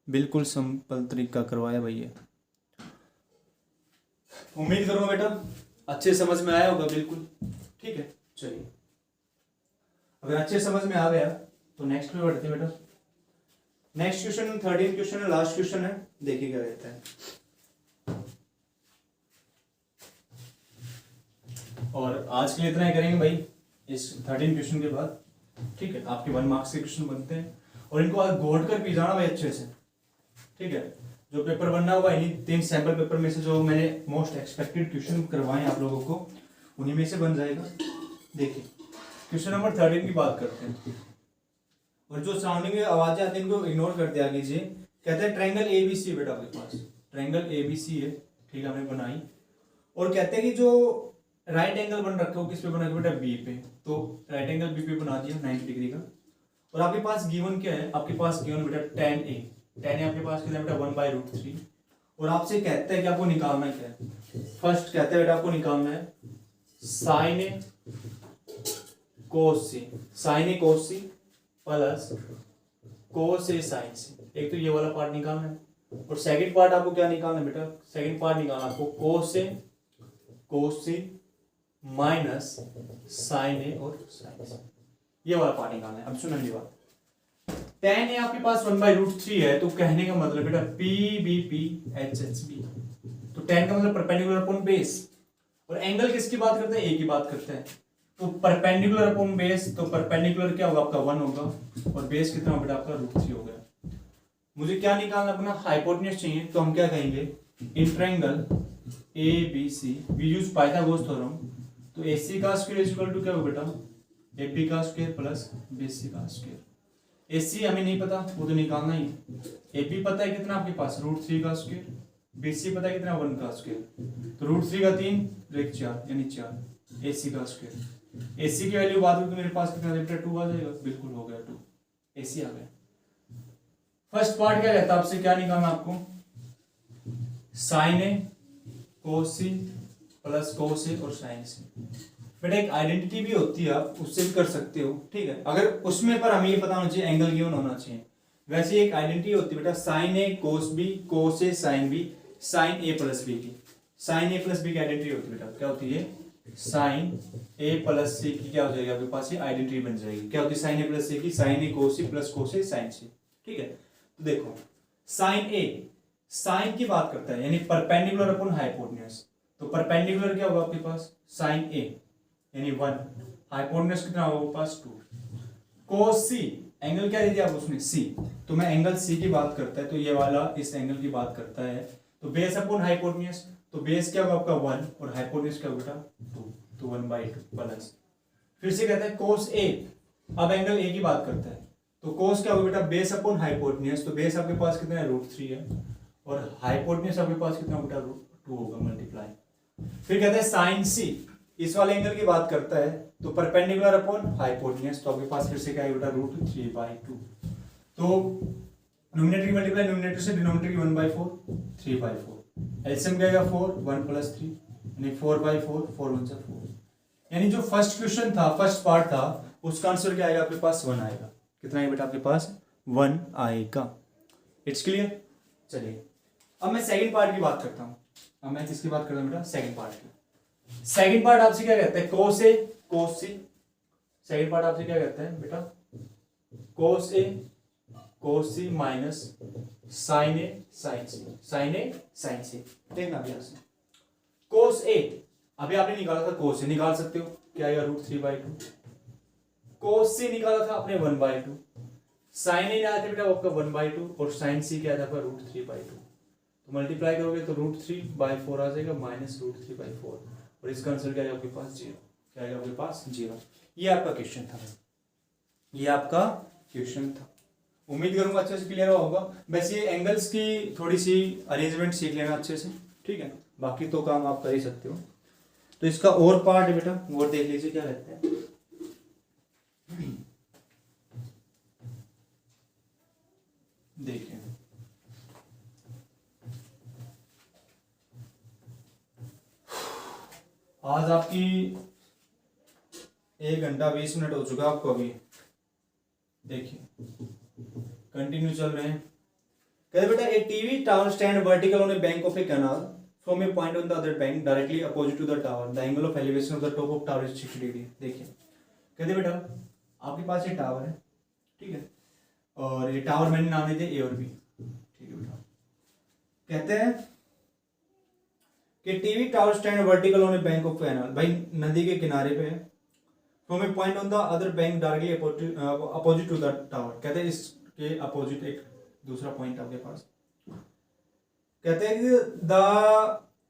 बिल्कुल सिंपल तरीका करवाया भैया। उम्मीद करूंगा बेटा अच्छे समझ में आया होगा, बिल्कुल ठीक है। चलिए, अगर अच्छे समझ में आ गया तो नेक्स्ट पे बढ़ते हैं बेटा। नेक्स्ट क्वेश्चन 13 क्वेश्चन है, लास्ट क्वेश्चन है, देखिए क्या कहता है। और आज के लिए इतना ही करेंगे भाई, इस 13 क्वेश्चन के बाद, ठीक है। आपके 1 मार्क्स के क्वेश्चन बनते हैं, और इनको आज घोट कर पी जाना भाई अच्छे से, ठीक है। जो पेपर बनना होगा इन्हीं 3 सैंपल पेपर में से जो मैंने मोस्ट एक्सपेक्टेड क्वेश्चन करवाए आप लोगों को, उन्हीं में से बन जाएगा। देखिए क्वेश्चन नंबर 13 की बात करते हैं, और जो सराउंडिंग में आवाजें आती हैं इनको इग्नोर कर दिया कीजिए। कहते हैं ट्रायंगल ABC बेटा आपके पास, ट्रायंगल ABC है, ठीक है, हमने बनाई, और कहते हैं कि जो राइट एंगल बन रखा है वो किस पे बना है बेटा, B पे। तो राइट एंगल B पे बना दिया 90 डिग्री का, और आपके पास गिवन क्या है, आपके पास गिवन बेटा tan A, tan A आपके पास कितना बेटा 1/√3, और आपसे कहता है कि आपको निकालना क्या है। फर्स्ट कहता है बेटा आपको निकालना है sin A cos C, sine A cos C plus cos A sine C. एक तो ये वाला पार्ट निकालना है और सेकंड पार्ट आपको क्या निकालना है बेटा, सेकंड पार्ट निकालना आपको कोस सी माइनस साइन ए और साइन सी, ये वाला पार्ट निकालना है। अब सुनो मेरी बात, tan ए आपके पास 1/√3 है, तो कहने का मतलब बेटा P B P H H B, तो tan का मतलब परपेंडिकुलर अपॉन बेस, और एंगल किसकी बात करते हैं, ए की बात करते हैं, तो परपेंडिकुलर अपॉन बेस, तो परपेंडिकुलर क्या होगा आपका 1 होगा, और बेस कितना बेटा आपका √3 हो गया। मुझे क्या निकालना, अपना हाइपोटेन्यूज चाहिए, तो हम क्या कहेंगे, in triangle A B C we use Pythagoras theorem, तो AC का स्क्वायर इज इक्वल टू क्या होगा बेटा, AB का स्क्वायर प्लस BC का स्क्वायर। AC हमें नहीं पता, वो तो निकालना ही है। AB पता है कितना आपके पास, √3 का स्क्वायर, BC पता है कितना 1 का स्क्वायर, तो √3 का 3 1 4 यानी 4, AC का स्क्वायर। AC की वैल्यू बात हो तो मेरे पास कितना बेटा 2 आ जाएगा, बिल्कुल हो गया 2, AC आ गया। फर्स्ट पार्ट क्या कहता है आपसे, क्या निकालना आपको, sign A cos C plus cos ए और साइन सी। बेटा एक आइडेंटिटी भी होती है, आप उससे भी कर सकते हो, ठीक है, अगर उसमें पर हमें ये पता होना चाहिए एंगल गिवन होना चाहिए। वैसे एक आइडेंटिटी होती है बेटा, sign A cos B cos A sine B sign A plus B की, साइन ए प्लस बी की आइडेंटिटी होती है बेटा, क्या होती है, साइन ए प्लस सी की क्या हो जाएगी आपके पास, ये आइडेंटिटी बन जाएगी, क्या होती है, साइन ए प्लस सी की, sign A cos C plus cos A sine सी, ठीक है। तो देखो साइन ए, साइन की बात करता है यानी परपेंडिकुलर अपॉन हाइपोटेन्यूज, तो परपेंडिकुलर क्या होगा आपके पास, साइन ए यानी 1, हाइपोटेन्यूज कितना होगा आपके पास 2, कोस सी एंगल क्या दे दिया आप उसमें सी, तो मैं एंगल सी की बात करता है, तो ये वाला इस एंगल की बात करता है, तो बेस अपॉन हाइपोटेन्यूज, तो बेस क्या होगा आपका 1 और हाइपोटेन्यूज क्या होगा 2, तो 1/2 प्लस, फिर से कहता है कोस ए, अब एंगल ए की बात करता है, तो कोस क्या होगा बेटा, बेस अपॉन हाइपोटेन्यूज, तो बेस आपके पास कितना है √3 है, और हाइपोटेन्यूज आपके पास कितना बेटा 2 होगा मल्टीप्लाई। फिर कहता है साइन सी, इस वाले एंगल की बात करता है, तो परपेंडिकुलर अपॉन हाइपोटेन्यूज, तो आपके पास फिर से क्या है बेटा √3/2, तो न्यूमरेटर की मल्टीप्लाई न्यूमरेटर से डिनोमिनेटर की 1/4 3/4, एलसीएम क्या आएगा 4 1 + 3 यानी 4/4 4 1 जा 4, यानी जो फर्स्ट क्वेश्चन था, फर्स्ट पार्ट था, उसका आंसर क्या आएगा आपके पास 1 आएगा। कितना है बेटा आपके पास 1 आएगा। It's clear. चलिए अब मैं सेकंड पार्ट की बात करता हूं। अब मैं किसकी बात करता हूं बेटा, सेकंड पार्ट की। सेकंड पार्ट आपसे क्या कहता है, कोस ए कोस सी। सेकंड पार्ट आपसे क्या कहता है बेटा, कोस ए कोस सी माइनस साइन ए साइन सी, साइन ए साइन सी। देखना अभी से कोस ए, अभी आपने निकाला था कोस ए, निकाल सकते हो, क्या आएगा √3/2। कोस सी निकाला था आपने 1/2, साइन ए आया था बेटा आपका 1/2 और साइन सी क्या था आपका √3/2, तो मल्टीप्लाई करोगे तो √3/4 आ जाएगा माइनस √3/4 और इसका आंसर क्या आएगा आपके पास 0। क्या आएगा आपके पास 0। ये आपका क्वेश्चन था, ये आपका क्वेश्चन था। उम्मीद करूंगा अच्छे से क्लियर होगा। वैसे ये एंगल्स की थोड़ी सी अरेंजमेंट सीख लेना अच्छे से, ठीक है, बाकी तो काम आप कर ही सकते हो। तो इसका और पार्ट है बेटा, और देख लीजिए क्या रहता है। देखिए आज आपकी 1 घंटा 20 मिनट हो चुका आपको अभी। देखिए कंटिन्यू चल रहे हैं। कहते बेटा a TV tower stand vertical on a bank of a canal from a point on the other bank directly opposite to the tower, the angle of elevation of the top of tower is 60 degree. देखिए कहते बेटा आपके पास ये tower है, ठीक है, और ये टावर मैंने नाम दिए ए और बी, ठीक है बेटा। कहते हैं कि TV tower stand vertical on a bank of canal, भाई नदी के किनारे पे है, from a point on the other bank directly opposite to the tower. कहते हैं इसके अपोजिट एक दूसरा पॉइंट आपके पास। कहते हैं कि the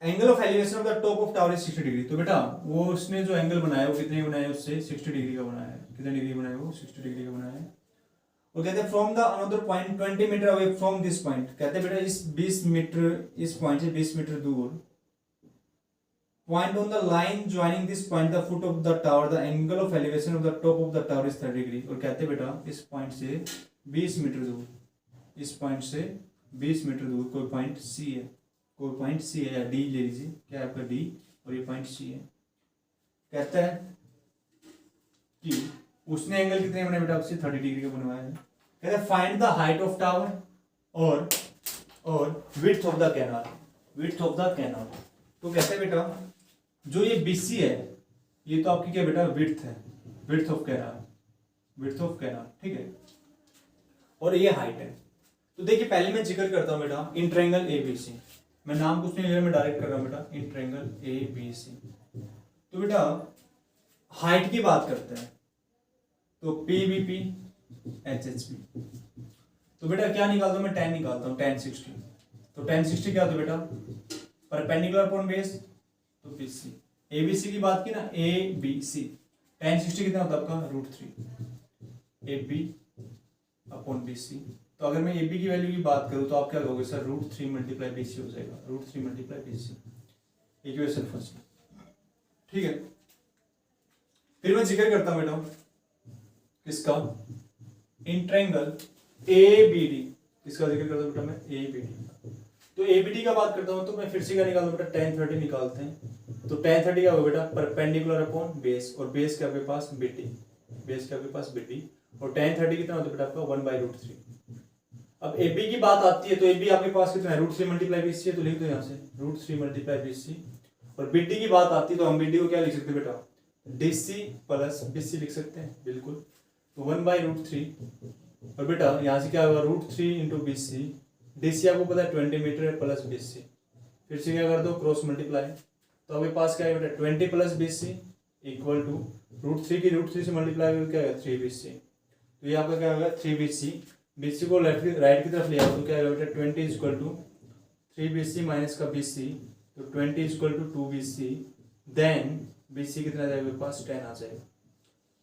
angle of elevation of the top of tower is 60 degree. तो बेटा वो उसने जो एंगल बनाया वो कितने बनाया, उससे 60 डिग्री का बनाया है। कितने डिग्री बनाया वो 60 डिग्री का बनाया है। और कहते हैं from the another point 20 meter away from this point. कहते हैं बेटा इस 20 मीटर, इस पॉइंट से 20 मीटर दूर, point on the line joining this point the foot of the tower, the angle of elevation of the top of the tower is 30 degree. और कहते हैं बेटा इस पॉइंट से 20 मीटर दूर, इस पॉइंट से 20 मीटर दूर कोई पॉइंट सी है, कोई पॉइंट सी है, या डी ले लीजिए, क्या है आपका डी, और ये पॉइंट सी है। कहता है कि उसने एंगल कितने बने बेटा, आपसे 30 डिग्री का बनवाया है। कहते हैं find the height of tower और width of the canal, width of the canal. तो कहते हैं बेटा जो ये BC है ये तो आपकी क्या बेटा विड्थ है, width of canal, width of canal, ठीक है, और ये हाइट है। तो देखिए पहले मैं जिक्र करता हूं बेटा इन ट्रायंगल ABC, मैं नाम कुछ नहीं ले रहा, मैं डायरेक्ट कर रहा हूं बेटा इन ट्रायंगल ABC। तो बेटा हाइट की बात करते हैं तो PBP HHP। तो बेटा क्या निकालता हूं मैं, tan निकालता हूं, tan 60। तो tan 60 क्या होता है बेटा, परपेंडिकुलर अपॉन बेस, तो BC। ABC की बात की ना, ABC, tan 60 कितना होता है आपका √3 AB अपॉन BC। तो अगर मैं AB की वैल्यू की बात करूं तो आप क्या कहोगे सर, √3 मल्टीप्लाई BC हो जाएगा, √3 मल्टीप्लाई BC, इक्वेशन फर्स्ट, ठीक है। फिर मैं जिक्र करता हूं बेटा किसका, इन ट्रायंगल ABD, किसका जिक्र करता हूं बेटा मैं, ABD। तो ABD का बात करता हूं तो मैं फिर से क्या निकालता हूं बेटा, tan 30 निकालते हैं। तो tan 30 क्या होगा बेटा, परपेंडिकुलर अपॉन बेस, और बेस क्या आपके पास BD, बेस क्या आपके पास BD, और tan 30 कितना होता है बेटा आपका 1/√3। अब AB की बात आती है तो AB आपके पास कितना है, √3 मल्टीप्लाई BC है, तो लिख दो यहाँ से √3 मल्टीप्लाई BC। और BD की बात आती है तो हम BD को क्या लिख सकते हैं बेटा, DC प्लस BC लिख सकते हैं, बिल्कुल। तो 1/√3, और बेटा यहाँ से क्या होगा √3 इंटू BC, DC आपको पता है 20 मीटर है, प्लस BC, फिर से क्या कर दो क्रॉस मल्टीप्लाई, तो आपके पास क्या है बेटा 20 प्लस BC इक्वल टू √3 की √3 से मल्टीप्लाई करके क्या है 3BC। तो ये आपका क्या होगा 3BC, BC को लेफ्ट राइट की तरफ ले आओ तो क्या होगा बेटा 20 इक्वल टू 3BC माइनस का BC, तो 20 equal to 2BC, then BC कितना जाएगा मेरे पास 10 आ जाएगा।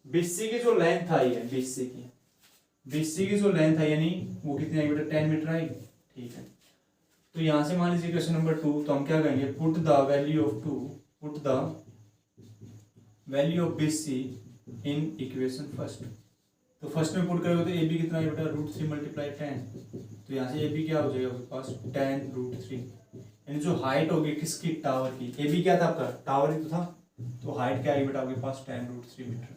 BC की जो लेंथ आई है, BC की जो लेंथ है यानी वो कितनी आई बेटा 10 मीटर आई, ठीक है। तो यहां से मान लीजिए क्वेश्चन नंबर 2, तो हम क्या करेंगे, put the value of BC in equation first. तो फर्स्ट में पुट करोगे तो AB कितना है बेटा √3 मल्टीप्लाई 10, तो यहाँ से AB क्या हो जाएगा आपके पास tan √3, यानी जो हाइट होगी किसकी, टावर की। AB क्या था आपका, टावर ही तो था, तो हाइट क्या आई बेटा आपके पास tan √3 मीटर।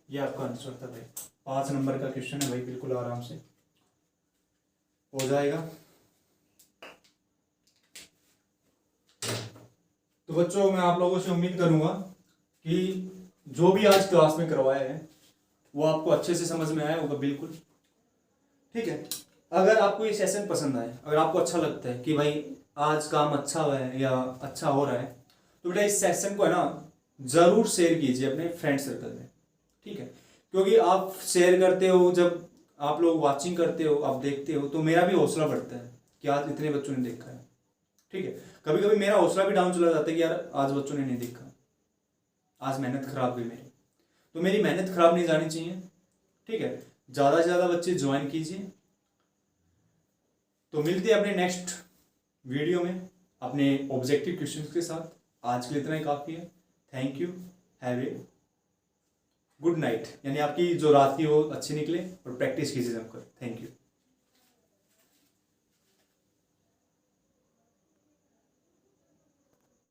ये आपका आंसर था भाई, 5 नंबर का क्वेश्चन है भाई, बिल्कुल आराम से हो जाएगा। तो बच्चों मैं आप लोगों से उम्मीद करूंगा कि जो भी आज क्लास में करवाया है वो आपको अच्छे से समझ में आया होगा, बिल्कुल, ठीक है। अगर आपको ये सेशन पसंद आए, अगर आपको अच्छा लगता है कि भाई आज काम अच्छा हुआ है या अच्छा हो रहा है, तो बेटा इस सेशन को है ना जरूर शेयर कीजिए अपने फ्रेंड सर्कल में, ठीक है। क्योंकि आप शेयर करते हो, जब आप लोग वाचिंग करते हो, आप देखते हो, तो मेरा भी हौसला बढ़ता है कि आज इतने बच्चों ने देखा है, ठीक है। कभी कभी मेरा हौसला भी डाउन चला जाता है कि यार आज बच्चों ने नहीं देखा, आज मेहनत खराब हुई मेरी, तो मेरी मेहनत खराब नहीं जानी चाहिए, ठीक है। ज़्यादा से ज़्यादा बच्चे ज्वाइन कीजिए। तो मिलते हैं अपने नेक्स्ट वीडियो में अपने ऑब्जेक्टिव क्वेश्चंस के साथ। आज के लिए इतना ही काफ़ी है। Thank you, have a good night, यानी आपकी जो रात की वो अच्छी निकले और प्रैक्टिस कीजिए जमकर। Thank you.